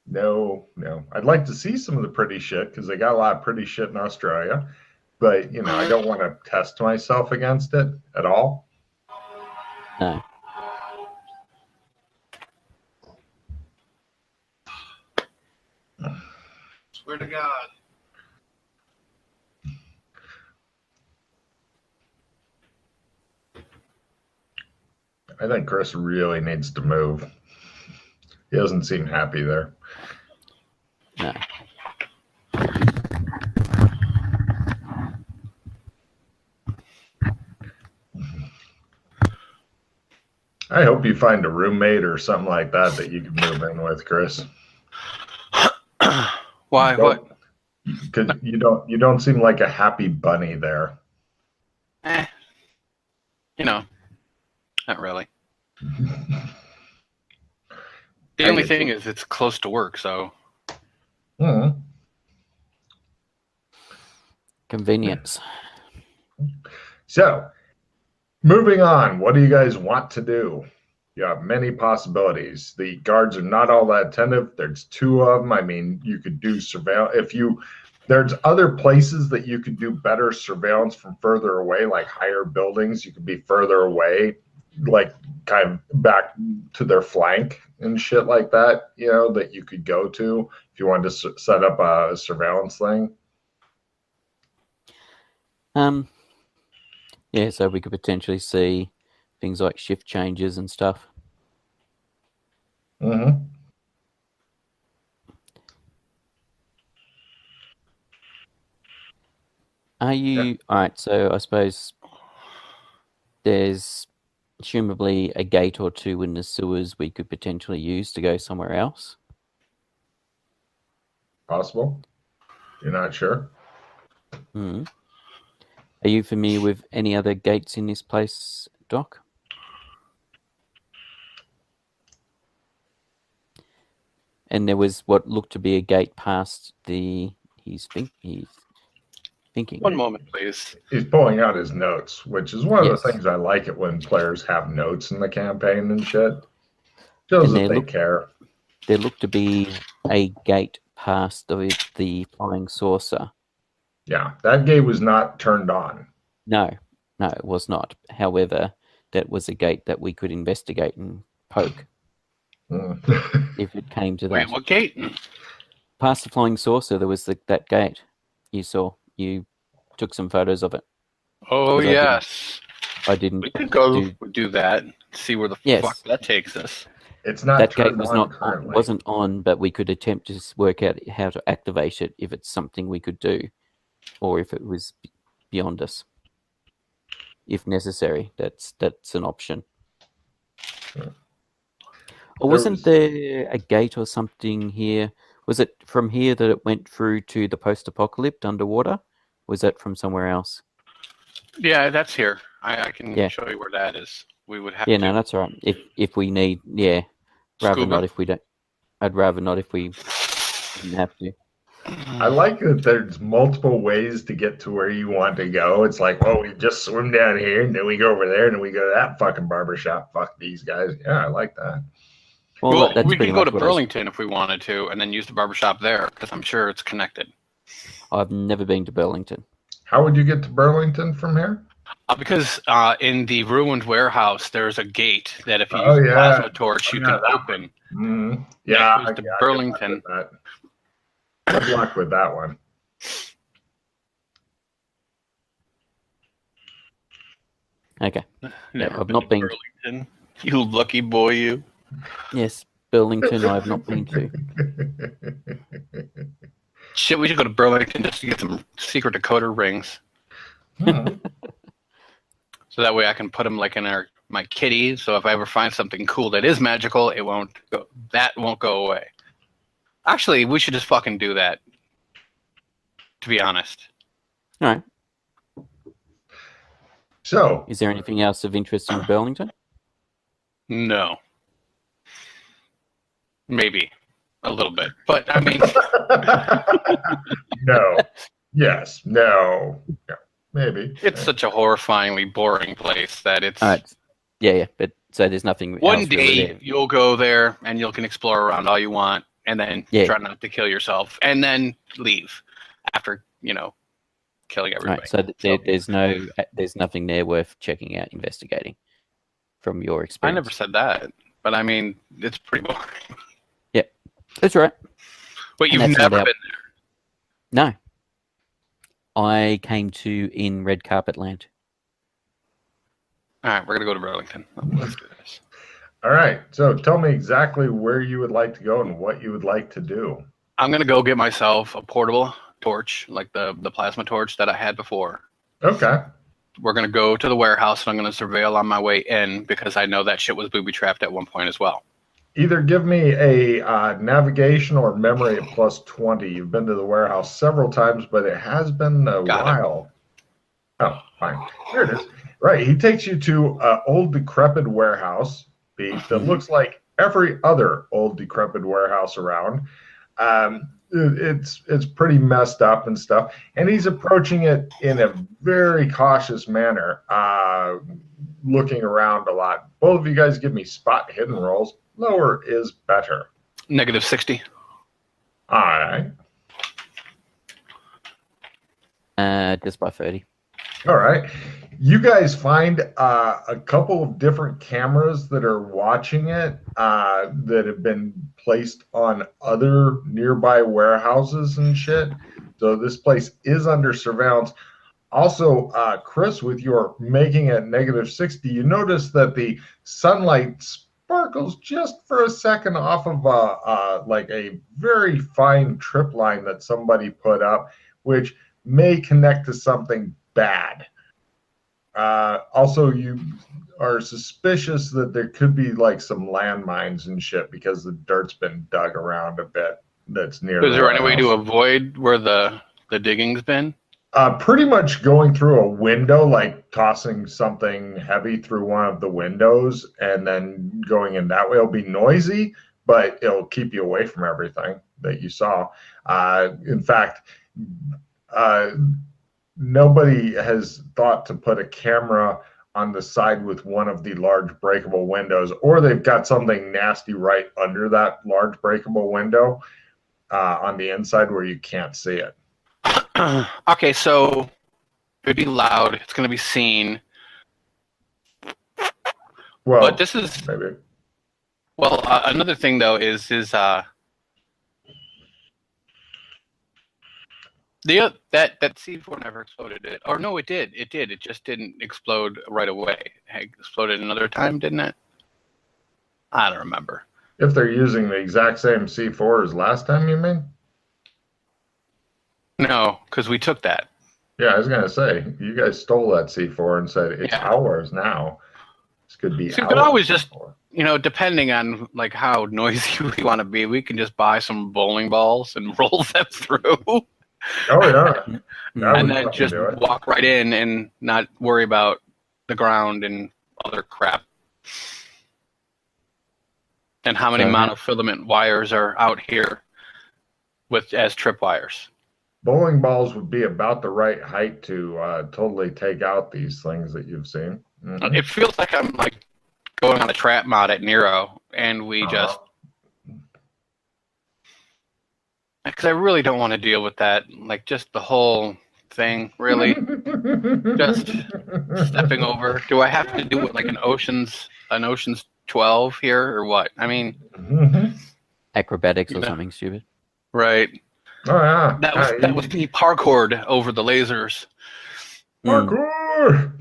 No. I'd like to see some of the pretty shit because they got a lot of pretty shit in Australia. But, I don't want to test myself against it at all. No. Swear to God. I think Chris really needs to move. He doesn't seem happy there. No. I hope you find a roommate or something like that you can move in with, Chris. Why? What? Because you don't seem like a happy bunny there. Not really. The only thing is it's close to work, so. Convenience. So, moving on, what do you guys want to do? You have many possibilities. The guards are not all that attentive. There's 2 of them. I mean, you could do surveillance. There's other places that you could do better surveillance from further away, like higher buildings. You could be further away, like kind of back to their flank and shit like that, that you could go to if you wanted to set up a surveillance thing. Yeah, so we could potentially see things like shift changes and stuff. Mm-hmm. Are you all right? So I suppose there's assumably a gate or 2 in the sewers we could potentially use to go somewhere else. Possible. You're not sure? Mm. Are you familiar with any other gates in this place, Doc? And there was what looked to be a gate past he's thinking. One moment, please. He's pulling out his notes, which is one of the things I like it when players have notes in the campaign and shit. Shows that they care. There looked to be a gate past the flying saucer. Yeah, that gate was not turned on. No, it was not. However, that was a gate that we could investigate and poke. If it came to that. Wait, what gate? Past the flying saucer, there was that gate you saw. You took some photos of it. Oh, yes. I didn't. We could go do that. See where the fuck that takes us. It's not that turned gate was on not currently. wasn't on, but we could attempt to work out how to activate it if it's something we could do, or if it was beyond us. If necessary, that's an option. Sure. Or wasn't there a gate or something here? Was it from here that it went through to the post-apocalypse underwater? Was that from somewhere else? Yeah, that's here. I can show you where that is. We would have to. Yeah, no, that's all right. If we need, rather not if we don't. I'd rather not if we didn't have to. I like that there's multiple ways to get to where you want to go. It's like, well, we just swim down here, and then we go over there, and then we go to that fucking barbershop. Fuck these guys. Yeah, I like that. Well, we could go to Burlington if we wanted to, and then use the barbershop there, because I'm sure it's connected. I've never been to Burlington. How would you get to Burlington from here? Because in the ruined warehouse, there's a gate that if you use a plasma torch, you can open. Mm-hmm. Yeah, to Burlington. Good luck with that one. Okay. Never I've been not to been. Burlington. You lucky boy, you. Yes, Burlington. I have not been to. Shit, we should go to Burlington just to get some secret decoder rings. So that way I can put them like in my kitty. So if I ever find something cool that is magical, it won't go. That won't go away. Actually, we should just fucking do that. To be honest. All right. So, is there anything else of interest in Burlington? No. Maybe. a little bit, but I mean, No. Yes. No. Yeah, maybe. it's such a horrifyingly boring place that it's. All right. Yeah. But so there's nothing One else really day there. you'll go there and you can explore around all you want, and then try not to kill yourself, and then leave after killing everybody. Right. So there's nothing there worth checking out, investigating from your I experience. never said that, but I mean, it's pretty boring. Yeah, that's right. But you've never been there. No. I came to in Red Carpet Land. All right, we're gonna go to Burlington. Let's do this. All right. So tell me exactly where you would like to go and what you would like to do. I'm gonna go get myself a portable torch, like the plasma torch that I had before. Okay. We're gonna go to the warehouse and I'm gonna surveil on my way in because I know that shit was booby trapped at one point as well. Either give me a navigation or memory at +20. You've been to the warehouse several times, but it has been a while. Oh, fine. Here it is. Right. He takes you to an old decrepit warehouse, Beef, that looks like every other old decrepit warehouse around. It's pretty messed up and stuff. And he's approaching it in a very cautious manner, looking around a lot. Both of you guys give me spot hidden rolls. Lower is better. -60. All right. Just by 30. All right. You guys find a couple of different cameras that are watching it that have been placed on other nearby warehouses and shit. So this place is under surveillance. Also, Chris, with your making it -60, you notice that the sunlight sparkles just for a second off of like a very fine trip line that somebody put up, which may connect to something bad. Also, you are suspicious that there could be like some landmines and shit because the dirt's been dug around a bit. That's near. Is there any way to avoid where the digging's been? Pretty much going through a window, like tossing something heavy through one of the windows and then going in that way. It'll be noisy, but it'll keep you away from everything that you saw. In fact, nobody has thought to put a camera on the side with one of the large breakable windows, or they've got something nasty right under that large breakable window on the inside where you can't see it. Okay, so it'd be loud. It's going to be seen. Well, but this is maybe. Well, another thing though is that C4 never exploded. Or no, it did. It did. It just didn't explode right away. It exploded another time, didn't it? I don't remember. If they're using the exact same C4 as last time, you mean? No, because we took that. Yeah, I was gonna say you guys stole that C4 and said it's ours now. This could be. So you could always just, depending on like how noisy we want to be, we can just buy some bowling balls and roll them through. Oh yeah. And then just walk right in and not worry about the ground and other crap. And how many monofilament wires are out here as tripwires? Bowling balls would be about the right height to totally take out these things that you've seen. Mm-hmm. It feels like I'm like going on a trap mod at Nero, and we just because I really don't want to deal with that. Like just the whole thing, really, just stepping over. Do I have to do it like an Ocean's 12 here, or what? I mean, acrobatics or something stupid, right? Oh yeah, that was me parkoured over the lasers. Parkour!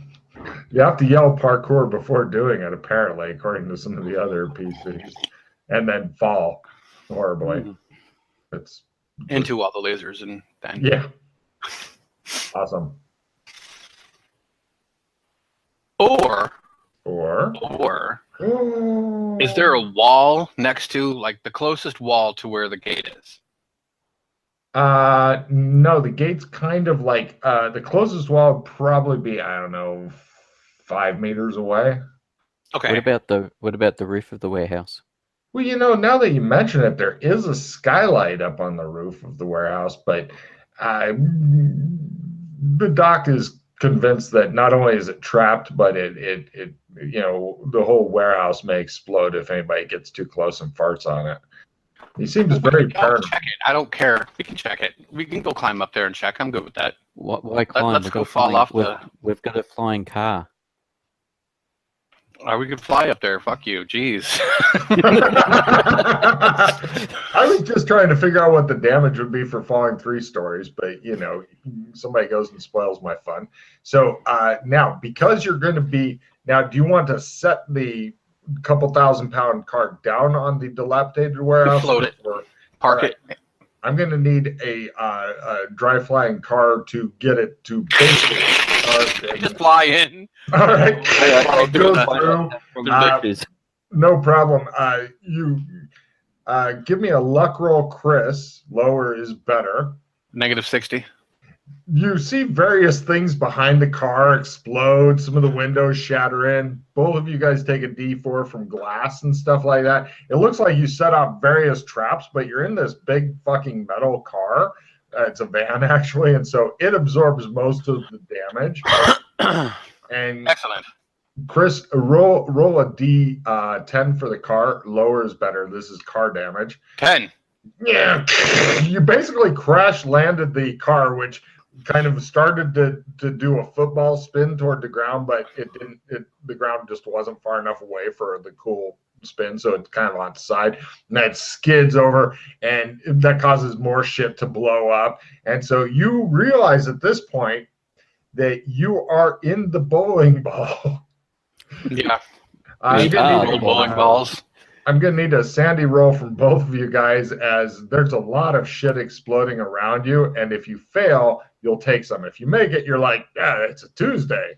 You have to yell parkour before doing it, apparently, according to some of the other PCs, and then fall horribly. It's into all the lasers and then awesome. Or is there a wall next to like the closest wall to where the gate is? No, the gate's kind of like the closest wall would probably be, I don't know, 5 meters away. Okay. What about the roof of the warehouse? Well, now that you mention it, there is a skylight up on the roof of the warehouse, but the doc is convinced that not only is it trapped, but the whole warehouse may explode if anybody gets too close and farts on it. He seems very paranoid. Check it. I don't care. We can check it. We can go climb up there and check. I'm good with that. Why climb? Let's go fall off We've got a flying car. We could fly up there. Fuck you. Jeez. I was just trying to figure out what the damage would be for falling 3 stories, but somebody goes and spoils my fun. So now, because you're going to be now, do you want to set the couple £1,000-pound car down on the dilapidated warehouse? Float it. Park it. I'm going to need a dry flying car to get it to basically start. Just fly in. All right. I'll go through. No problem. You give me a luck roll, Chris. Lower is better. -60. You see various things behind the car explode. Some of the windows shatter in. Both of you guys take a D4 from glass and stuff like that. It looks like you set up various traps, but you're in this big fucking metal car. It's a van, actually, and so it absorbs most of the damage. And excellent. Chris, roll a D10 for the car. Lower is better. This is car damage. 10. Yeah, you basically crash landed the car, which kind of started to do a football spin toward the ground, but it didn't. The ground just wasn't far enough away for the cool spin, so it's kind of on its side, and that skids over, and that causes more shit to blow up. And so you realize at this point that you are in the bowling ball. Yeah. Bowling balls. I'm going to need a sandy roll from both of you guys, as there's a lot of shit exploding around you, and if you fail, you'll take some. If you make it, you're like, yeah, it's a Tuesday.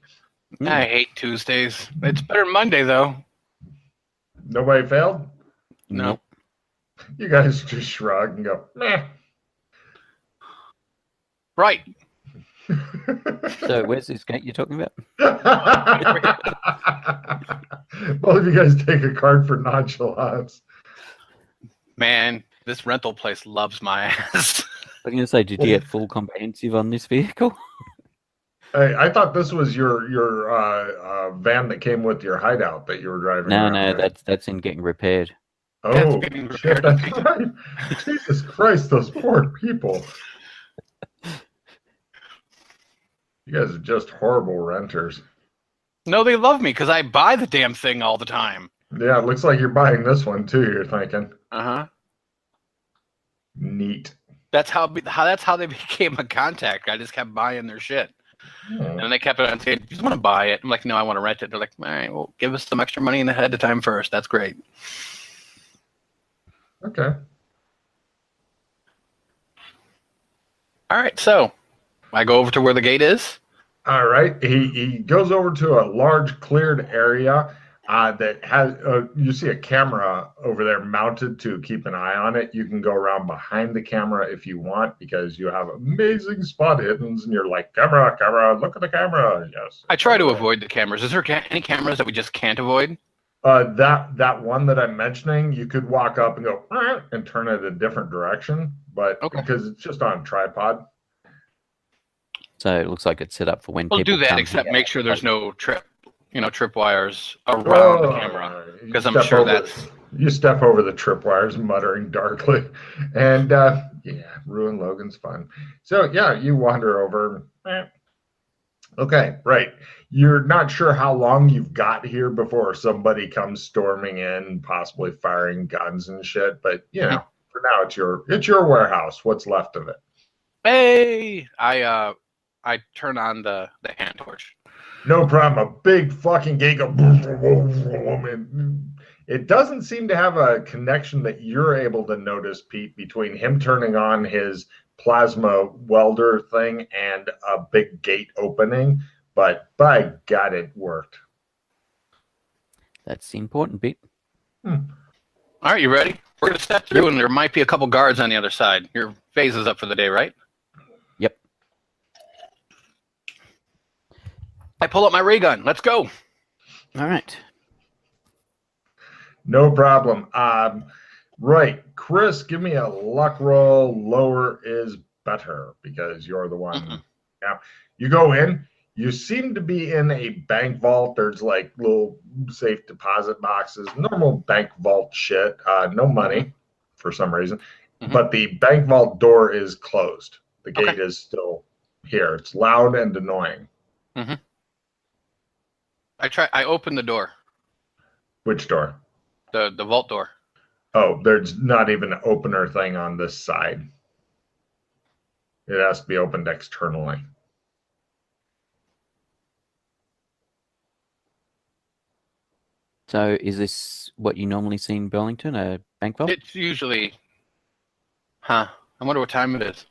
I hate Tuesdays. It's better than Monday, though. Nobody failed? No. You guys just shrug and go, meh. Right. So where's this gate you're talking about? Both of you guys take a card for nonchalance. Man, this rental place loves my ass. I was going to say, did you get full comprehensive on this vehicle? I thought this was your van that came with your hideout that you were driving. No, that's in getting repaired. Oh, shit, that's right. Jesus Christ, those poor people. You guys are just horrible renters. No, they love me because I buy the damn thing all the time. Yeah, it looks like you're buying this one too, you're thinking. Uh-huh. Neat. That's how they became a contact. I just kept buying their shit. And they kept on saying, you just want to buy it. I'm like, no, I want to rent it. They're like, all right, well, give us some extra money ahead of time first. That's great. Okay. All right, so I go over to where the gate is. All right. He goes over to a large cleared area that has, you see a camera over there mounted to keep an eye on it. You can go around behind the camera if you want, because you have amazing spot hiddens and you're like, camera, look at the camera. Yes. I try to avoid the cameras. Is there any cameras that we just can't avoid? That one that I'm mentioning, you could walk up and go and turn it a different direction, but because it's just on a tripod. So it looks like it's set up for when people do that, except make sure there's no tripwires around the camera, because I'm sure that's... You step over the tripwires, muttering darkly, and ruin Logan's fun. So yeah, you wander over. Okay, right. You're not sure how long you've got here before somebody comes storming in, possibly firing guns and shit. But for now, it's your warehouse. What's left of it? Hey, I turn on the hand torch. No problem. A big fucking gate goes boom, boom, boom, and it doesn't seem to have a connection that you're able to notice, Pete, between him turning on his plasma welder thing and a big gate opening. But by God, it worked. That's the important bit. All right, you ready? We're going to step through, and there might be a couple guards on the other side. Your phase is up for the day, right? Yep. I pull up my ray gun. Let's go. All right. No problem. Right, Chris, give me a luck roll. Lower is better because you're the one. Mm-mm. Yeah, you go in. You seem to be in a bank vault. There's like little safe deposit boxes, normal bank vault shit. No money for some reason, but the bank vault door is closed. The gate is still here. It's loud and annoying. I open the door. Which door? The vault door. Oh, there's not even an opener thing on this side. It has to be opened externally. So is this what you normally see in Burlington, a bank vault? It's usually... I wonder what time it is.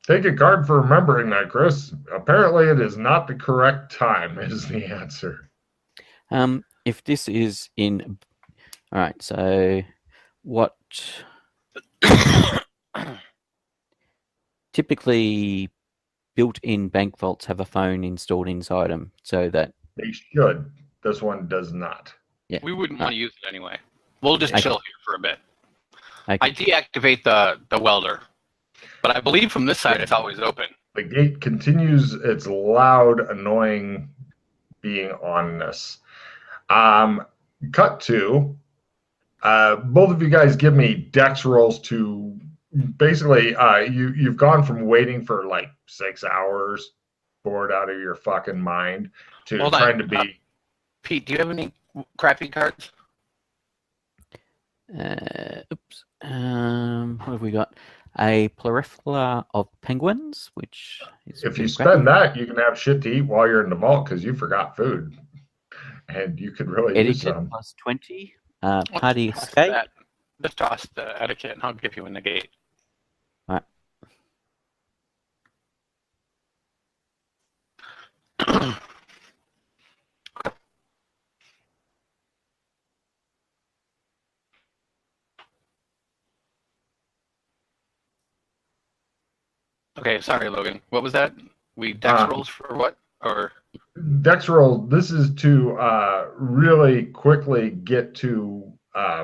Take a card for remembering that, Chris. Apparently it is not the correct time, is the answer. If this is in... All right, so what... Typically, built-in bank vaults have a phone installed inside them, so that... They should. This one does not. Yeah. We wouldn't want to use it anyway. We'll just chill here for a bit. Okay. I deactivate the welder, but I believe from this side it's always open. The gate continues its loud, annoying being onness. Cut to both of you guys give me dex rolls to basically you've gone from waiting for like 6 hours, bored out of your fucking mind, to trying to be. Pete, do you have any crappy cards? Oops. What have we got? A plethora of penguins, which is if you spend that, you can have shit to eat while you're in the vault because you forgot food, and you could really use etiquette some. plus 20. Party escape. Just toss the etiquette, and I'll give you a negate. All right. Okay, sorry, Logan. What was that? We dex rolls for what? Or Dex roll. This is to really quickly get to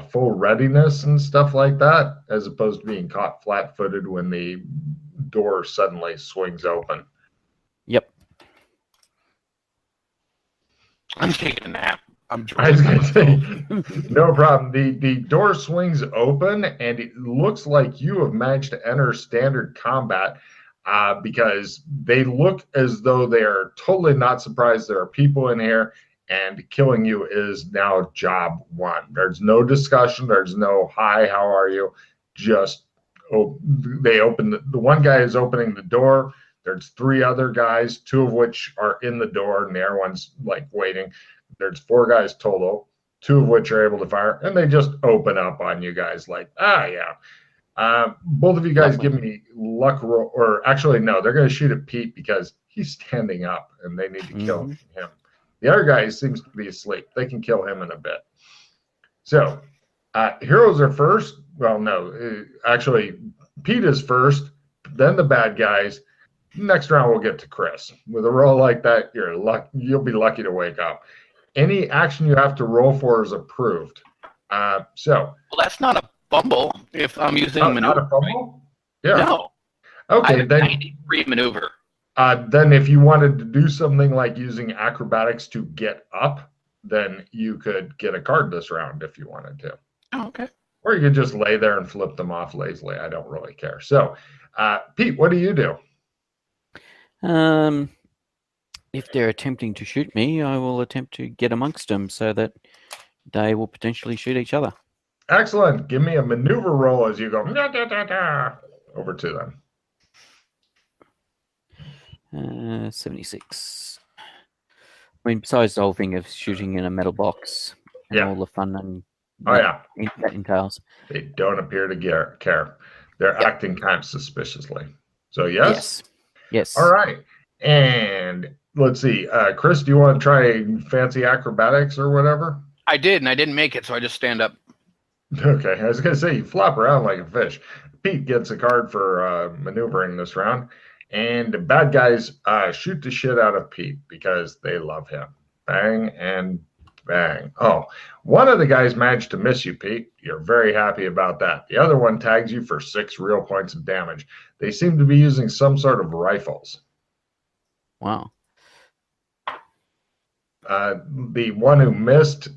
full readiness and stuff like that, as opposed to being caught flat-footed when the door suddenly swings open. Yep. I'm taking a nap. I was going to say, no problem. The door swings open, and it looks like you have managed to enter standard combat because they look as though they are totally not surprised there are people in here, and killing you is now job one. There's no discussion. There's no, hi, how are you? Just, they open, the one guy is opening the door. There's 3 other guys, 2 of which are in the door, and the other one's like waiting. There's 4 guys total, 2 of which are able to fire, and they just open up on you guys like, yeah. Both of you guys give me luck roll, or actually, no, they're going to shoot at Pete because he's standing up, and they need to kill him. The other guy seems to be asleep. They can kill him in a bit. So, heroes are first. Well, no, actually, Pete is first, then the bad guys. Next round, we'll get to Chris. With a roll like that, you'll be lucky to wake up. Any action you have to roll for is approved. Well, that's not a fumble if I'm using maneuver. Not a fumble? Right? Yeah. No. Okay, then 93 maneuver. Then if you wanted to do something like using acrobatics to get up, then you could get a card this round if you wanted to. Oh, okay. Or you could just lay there and flip them off lazily. I don't really care. So, Pete, what do you do? If they're attempting to shoot me, I will attempt to get amongst them so that they will potentially shoot each other. Excellent. Give me a maneuver roll as you go over to them. 76. I mean, besides the whole thing of shooting in a metal box and all the fun and that entails. They don't appear to care. They're acting kind of suspiciously. So, yes? Yes. All right. And let's see. Chris, do you want to try fancy acrobatics or whatever? I did, and I didn't make it, so I just stand up. Okay. I was going to say, you flop around like a fish. Pete gets a card for maneuvering this round. And the bad guys shoot the shit out of Pete because they love him. Bang, and Bang. Oh, one of the guys managed to miss you, Pete. You're very happy about that. The other one tags you for 6 real points of damage. They seem to be using some sort of rifles. Wow. The one who missed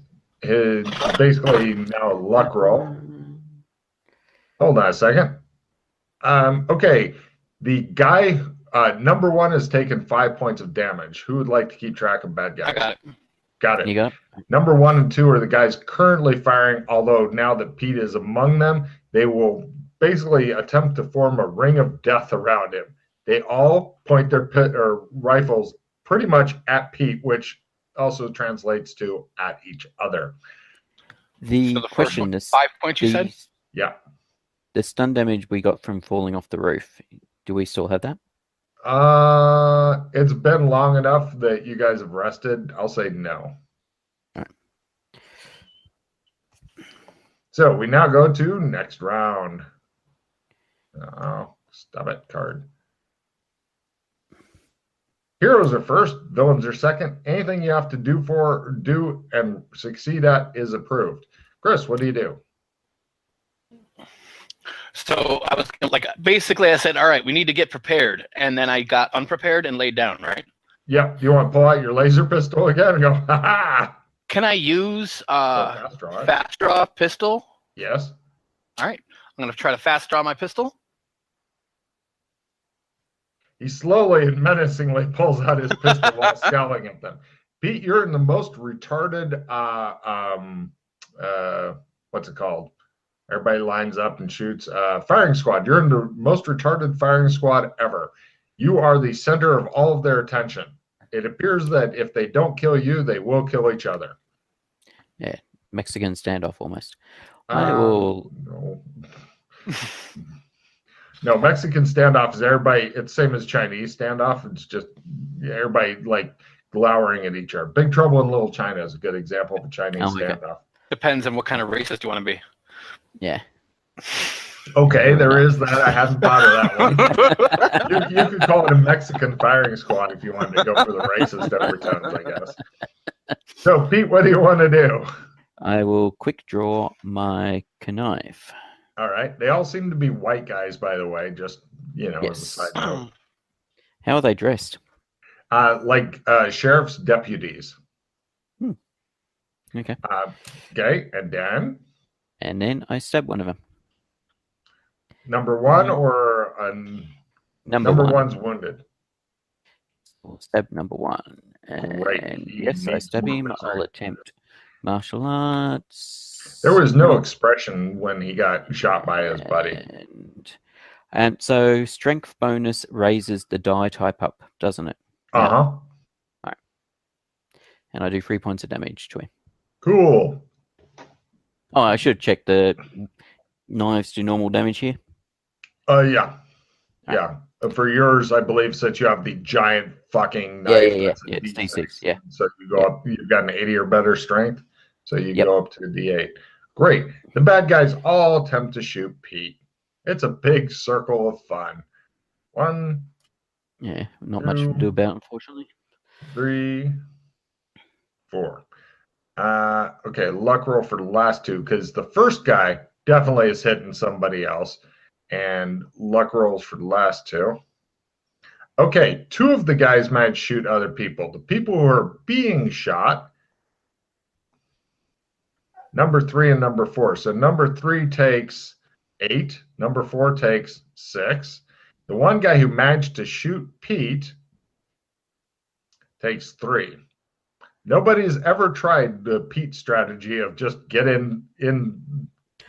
is basically now a luck roll. Hold on a second. Okay, the guy number 1 has taken 5 points of damage. Who would like to keep track of bad guys? I got it. Got it. You got it? Number 1 and 2 are the guys currently firing, although now that Pete is among them, they will basically attempt to form a ring of death around him. They all point their rifles pretty much at Pete, which also translates to at each other. The So the first question one, is 5 points, you said? Yeah. the stun damage we got from falling off the roof. Do we still have that? It's been long enough that you guys have rested. I'll say no. All right. So we now go to next round. Oh, stop it, card. Heroes are first, villains are second. Anything you have to do and succeed at is approved. Chris, what do you do? So I was like, basically, I said, all right, we need to get prepared. And then I got unprepared and laid down, right? Yep. You want to pull out your laser pistol again and go, ha ha? Can I use Fast draw. fast draw pistol? Yes. All right. I'm going to try to fast draw my pistol. He slowly and menacingly pulls out his pistol while scowling at them. Pete, you're in the most retarded, what's it called? Everybody lines up and shoots. Firing squad. You're in the most retarded firing squad ever. You are the center of all of their attention. It appears that if they don't kill you, they will kill each other. Yeah, Mexican standoff almost. I will. No. No, Mexican standoff is everybody. It's same as Chinese standoff. It's just everybody like glowering at each other. Big Trouble in Little China is a good example of a Chinese standoff. Depends on what kind of racist you want to be. Yeah. Okay, there is that. I hadn't thought of that one. you could call it a Mexican firing squad if you wanted to go for the racist overtones, I guess. So, Pete, what do you want to do? I will quick draw my knife. All right. They all seem to be white guys, by the way, just, as a Yes. side note. How are they dressed? Like sheriff's deputies. Okay. Okay, and then And then I stab one of them. number 1 or Number one. one's wounded. I'll stab number 1. And Great. yes, I stab him. I'll attempt martial arts. There was no expression when he got shot by his buddy. And so strength bonus raises the die type up, doesn't it? Uh-huh. Right. And I do 3 points of damage to him. Cool. Oh, I should check the knives do normal damage here. Yeah. Yeah. For yours, I believe, since you have the giant fucking knife. Yeah. that's a Yeah, it's D6. D6, yeah. So you go up, you've got an 80 or better strength. So you go up to a D8. Great. The bad guys all attempt to shoot Pete. It's a big circle of fun. 1, Yeah, not much to do about it, unfortunately. 3, 4. Okay, luck roll for the last 2, because the first guy definitely is hitting somebody else. And luck rolls for the last 2. Okay, 2 of the guys might shoot other people. The people who are being shot, number 3 and number 4. So number 3 takes 8. Number 4 takes 6. The one guy who managed to shoot Pete takes 3. Nobody's ever tried the Pete strategy of just get in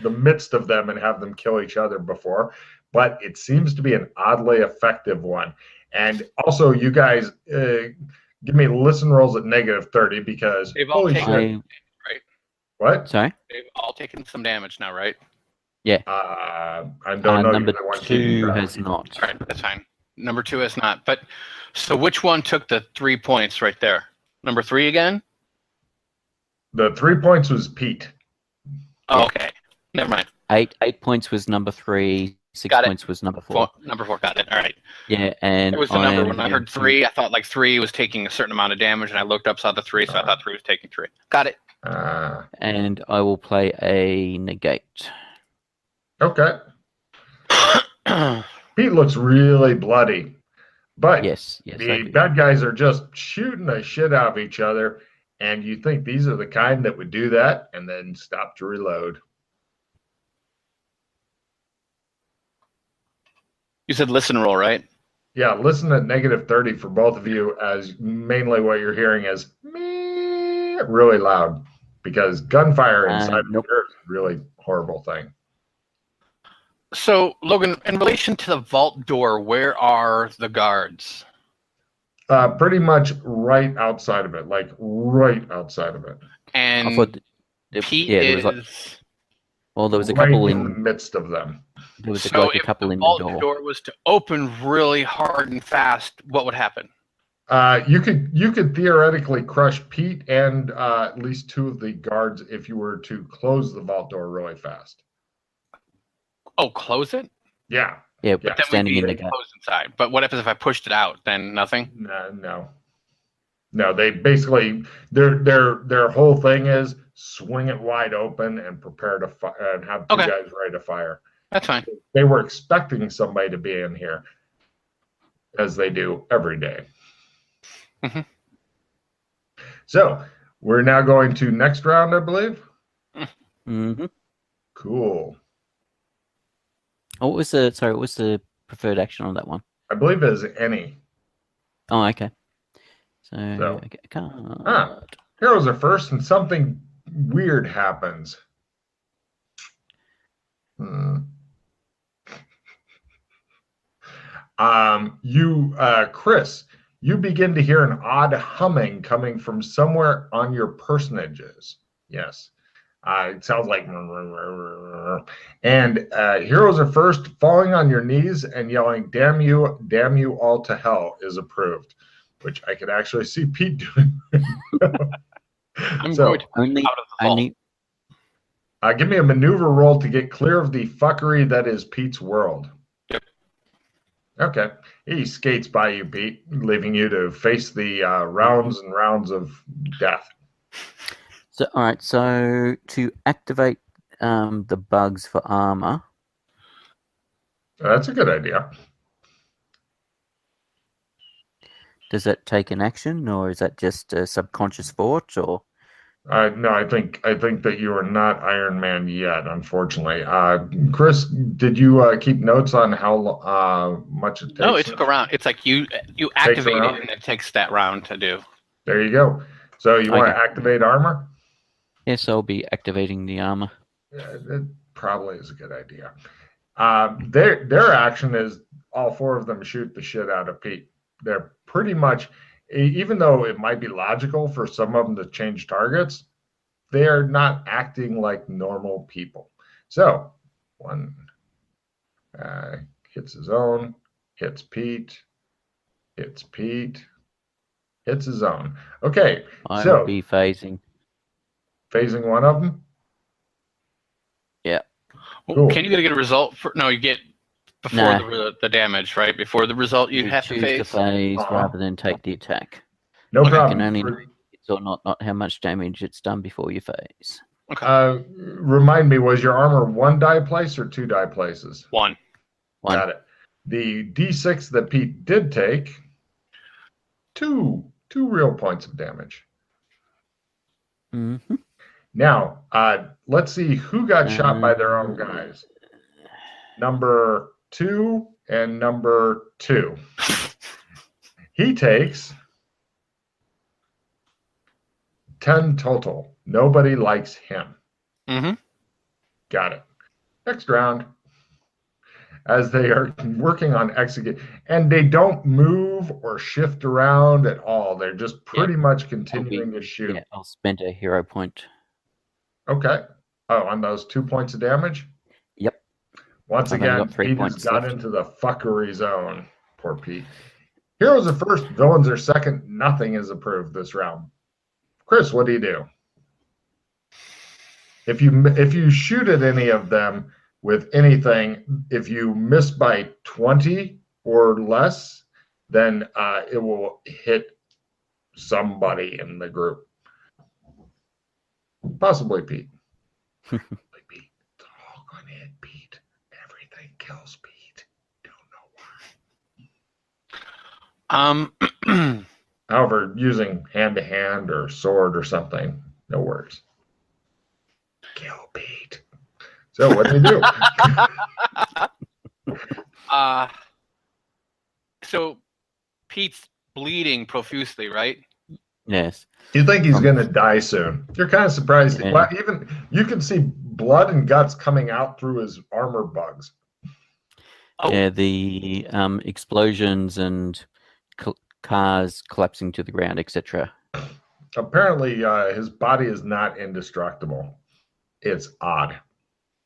the midst of them and have them kill each other before, but it seems to be an oddly effective one. And also, you guys give me listen rolls at -30 because They've all taken right? What? Sorry? They've all taken some damage now, right? Yeah. I don't know. Number You're the one 2 keeping track. has not. All right, that's fine. Number 2 has not. But so which one took the 3 points right there? Number 3 again? The 3 points was Pete. Oh, okay. Never mind. 8 points was number 3. 6 Got it. points was number 4. Number 4, got it. All right. Yeah, and It was the number. When I heard 3, I thought like 3 was taking a certain amount of damage, and I looked up, saw the 3, so I thought 3 was taking 3. Got it. And I will play a negate. Okay. Pete looks really bloody, but Yes, I the do. bad guys are just shooting the shit out of each other, and you think these are the kind that would do that and then stop to reload. You said listen roll, right? Yeah, listen at -30 for both of you, as mainly what you're hearing is me really loud, because gunfire inside Nope. here is a really horrible thing. So, Logan, in relation to the vault door, where are the guards? Pretty much right outside of it, like right outside of it. And I thought Pete there was is. there was a right couple in the in. midst of them. There was So, like a if couple the in the vault door. door was to open really hard and fast, what would happen? You could theoretically crush Pete and at least 2 of the guards if you were to close the vault door really fast. Oh, close it? Yeah. Yeah, Yeah. Then standing we'd in be the gate. closed inside. But what happens if I pushed it out? Then nothing? No. They basically their whole thing is swing it wide open and prepare to and have 2 Okay. guys ready to fire. That's fine. They were expecting somebody to be in here, as they do every day. Mm-hmm. So we're now going to next round, I believe. Mm-hmm. Cool. Oh, what was the preferred action on that one? I believe it is any. Oh, okay. So So. I can't. Heroes are first, and something weird happens. Chris, you begin to hear an odd humming coming from somewhere on your personages. Yes. It sounds like, and heroes are first, falling on your knees and yelling, damn you all to hell is approved, which I could actually see Pete doing. I'm going to only, out of the vault. Give me a maneuver roll to get clear of the fuckery that is Pete's world. Yep. Okay. He skates by you, Pete, leaving you to face the rounds and rounds of death. So, all right. So to activate the bugs for armor. That's a good idea. Does that take an action, or is that just a subconscious thought? Or no, I think that you are not Iron Man yet, unfortunately. Chris, did you keep notes on how much it takes? No, it took a round. It's like you activate it, and it takes that round to do. There you go. So you want to activate armor? Yes, I'll be activating the armor. That probably is a good idea. Their action is all 4 of them shoot the shit out of Pete. They're pretty much, even though it might be logical for some of them to change targets, they are not acting like normal people. So one hits his own, hits Pete, hits his own. Okay, I'll be phasing. Phasing one of them? Yeah. Cool. Can you get a result for? No, you get before the damage, right? Before the result, you have to phase. Rather than take the attack. No problem. You can only know it's or not how much damage it's done before you phase. Okay. Remind me, was your armor 1 die place or 2 die places? 1. Got it. The D6 that Pete did take, 2 real points of damage. Mm-hmm. Now, let's see who got shot by their own guys. Number 2 and number 2. He takes 10 total. Nobody likes him. Mm-hmm. Got it. Next round. As they are working on execute, and they don't move or shift around at all. They're just pretty much continuing to shoot. Yeah, I'll spend a hero point. Okay. Oh, on those 2 points of damage? Yep. Once again, Pete has got into the fuckery zone. Poor Pete. Heroes are first, villains are second. Nothing is approved this round. Chris, what do you do? If you shoot at any of them with anything, if you miss by 20 or less, then it will hit somebody in the group. Possibly Pete. Pete. It's all gonna hit Pete. Everything kills Pete. Don't know why. However, using hand-to-hand or sword or something, no worries. Kill Pete. So what do you do? So Pete's bleeding profusely, right? Yes. You think he's going to die soon? You're kind of surprised. Yeah. Well, even you can see blood and guts coming out through his armor bugs. Oh. Yeah, the explosions and cars collapsing to the ground, etc. Apparently, his body is not indestructible. It's odd.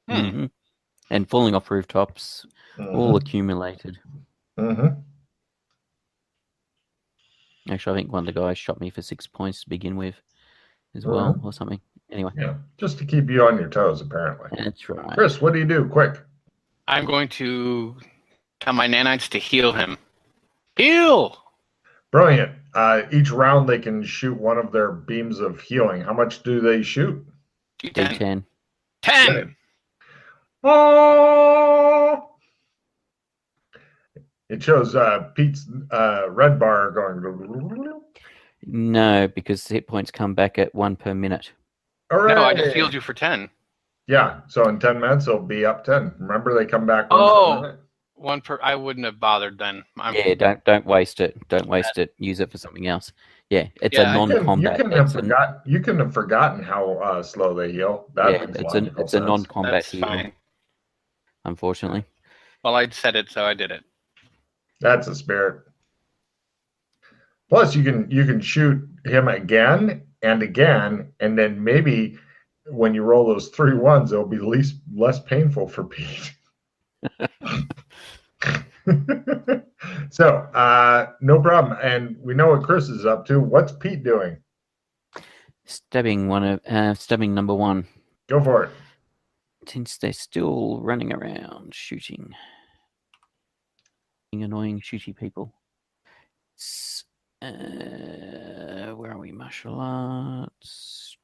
Mm-hmm. And falling off rooftops, all accumulated. Actually, I think one of the guys shot me for 6 points to begin with as well, or something. Anyway. Yeah, just to keep you on your toes, apparently. That's right. Chris, what do you do? Quick. I'm going to tell my nanites to heal him. Heal! Brilliant. Each round they can shoot one of their beams of healing. How much do they shoot? D10. 10! Oh! It shows Pete's red bar going. No, because hit points come back at 1 per minute. Hooray! No, I just healed you for 10. Yeah, so in 10 minutes it'll be up 10. Remember, they come back. One per. I wouldn't have bothered then. Yeah, don't waste it. Don't waste it. Use it for something else. Yeah, it's a non-combat. You can have forgotten how slow they heal. It's a non-combat That's heal. fine. Unfortunately. Well, I said it, so I did it. That's a spirit. Plus, you can shoot him again and again, and then maybe when you roll those 3 ones, it'll be less painful for Pete. So, no problem. And we know what Chris is up to. What's Pete doing? Stabbing number 1. Go for it. Since they're still running around shooting. Annoying shooty people. Where are we? Martial arts.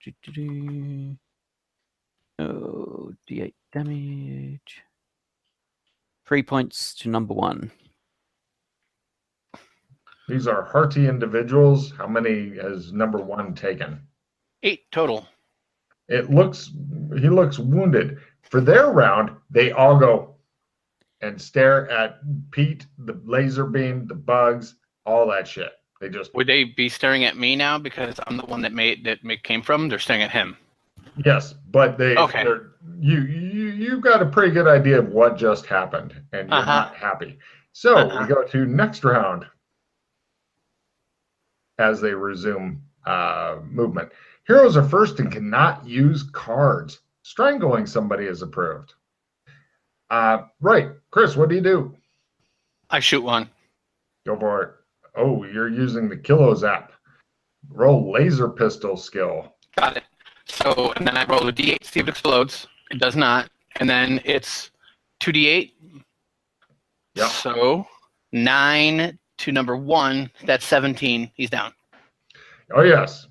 Oh, D8 damage. 3 points to number 1. These are hearty individuals. How many has number 1 taken? 8 total. He looks wounded. For their round, they all go and stare at Pete, the laser beam, the bugs, all that shit. They just Would they be staring at me now because I'm the one that came from? They're staring at him. Yes, but you got a pretty good idea of what just happened, and you're not happy. So we go to next round as they resume movement. Heroes are first and cannot use cards. Strangling somebody is approved. Right, Chris, what do you do? I shoot one. Go for it. Oh, you're using the Kilos app. Roll laser pistol skill. Got it. So, and then I roll a D8, see if it explodes. It does not. And then it's 2D8. Yeah. So 9 to number 1. That's 17. He's down. Oh, yes.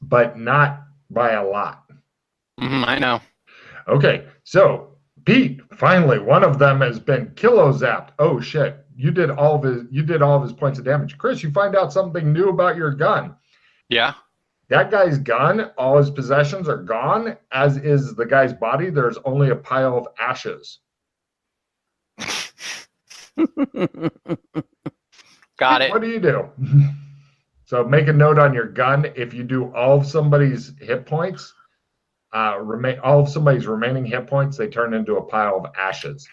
But not by a lot. I know. Okay, so Pete, finally, one of them has been kilo-zapped. Oh shit! You did all of his points of damage. Chris, you find out something new about your gun. Yeah. That guy's gun, all his possessions are gone, as is the guy's body. There's only a pile of ashes. Got it. What do you do? So make a note on your gun. If you do all of somebody's hit points, all of somebody's remaining hit points, they turn into a pile of ashes.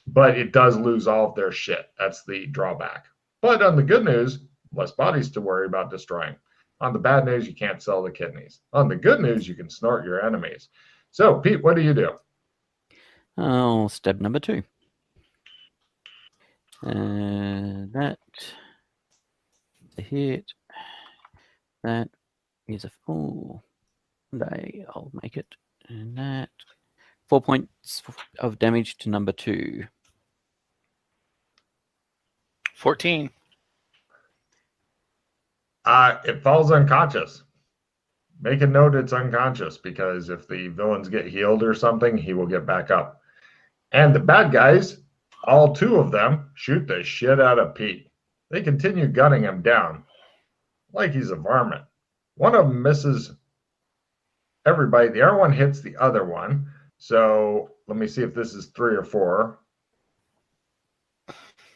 But it does lose all of their shit. That's the drawback. But on the good news, less bodies to worry about destroying. On the bad news, you can't sell the kidneys. On the good news, you can snort your enemies. So, Pete, what do you do? Oh, step number 2. That is a hit. That is a fool. I'll make it. And that 4 points of damage to number 2. 14. It falls unconscious. make a note it's unconscious, because if the villains get healed or something, he will get back up. And the bad guys, all two of them, shoot the shit out of Pete. They continue gunning him down like he's a varmint. One of them misses everybody. The other one hits the other one. So let me see if this is 3 or 4.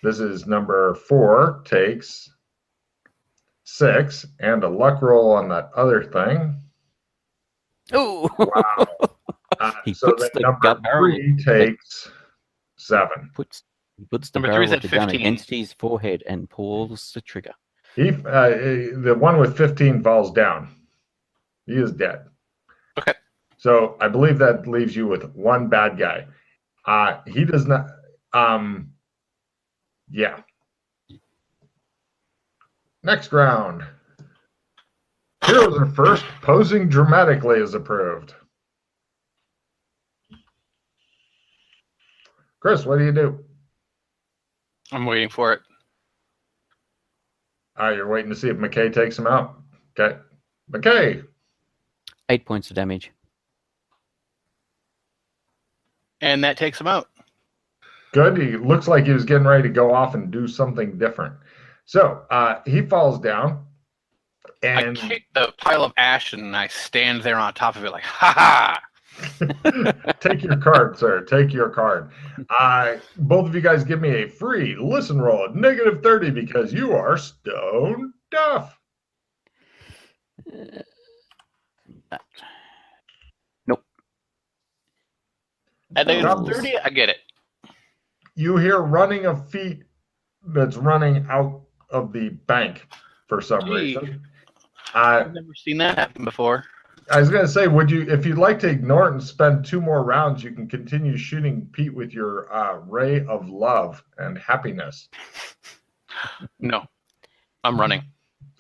This is number 4, takes 6, and a luck roll on that other thing. Oh, Wow. So then number 3 takes 7. He puts the Number barrel 3's of at the gun 15. against his forehead and pulls the trigger. The one with 15 falls down. He is dead. Okay. So I believe that leaves you with one bad guy. He does not. Yeah. Next round. Heroes are first. Posing dramatically is approved. Chris, what do you do? I'm waiting for it. You're waiting to see if McKay takes him out. Okay. McKay. 8 points of damage. And that takes him out. Good. He looks like he was getting ready to go off and do something different. So he falls down. And I kick the pile of ash and I stand there on top of it like, ha ha! Take your card, sir. Take your card. Both of you guys give me a free listen roll at -30 because you are stone deaf. Nope. At -30, I get it. You hear running of feet that's running out of the bank for some reason. I've never seen that happen before. I was going to say, if you'd like to ignore it and spend 2 more rounds, you can continue shooting Pete with your ray of love and happiness. No, I'm running.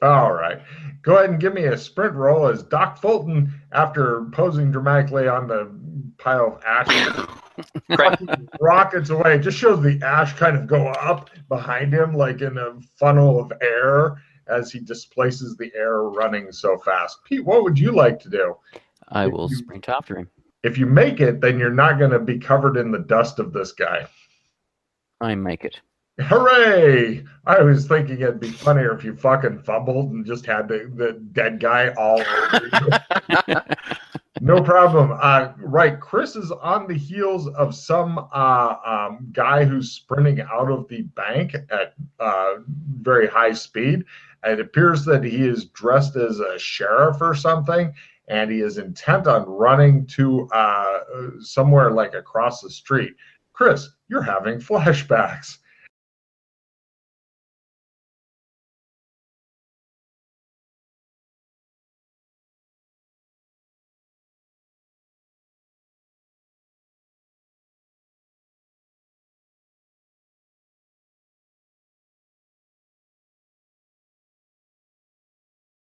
All right. Go ahead and give me a sprint roll as Doc Fulton, after posing dramatically on the pile of ash, rockets away. It just shows the ash kind of go up behind him like in a funnel of air as he displaces the air running so fast. Pete, what would you like to do? I will sprint after him. If you make it, then you're not going to be covered in the dust of this guy. I make it. Hooray! I was thinking it'd be funnier if you fucking fumbled and just had the dead guy all over you. No problem. Right, Chris is on the heels of some guy who's sprinting out of the bank at very high speed. It appears that he is dressed as a sheriff or something, and he is intent on running to somewhere like across the street. Chris, you're having flashbacks.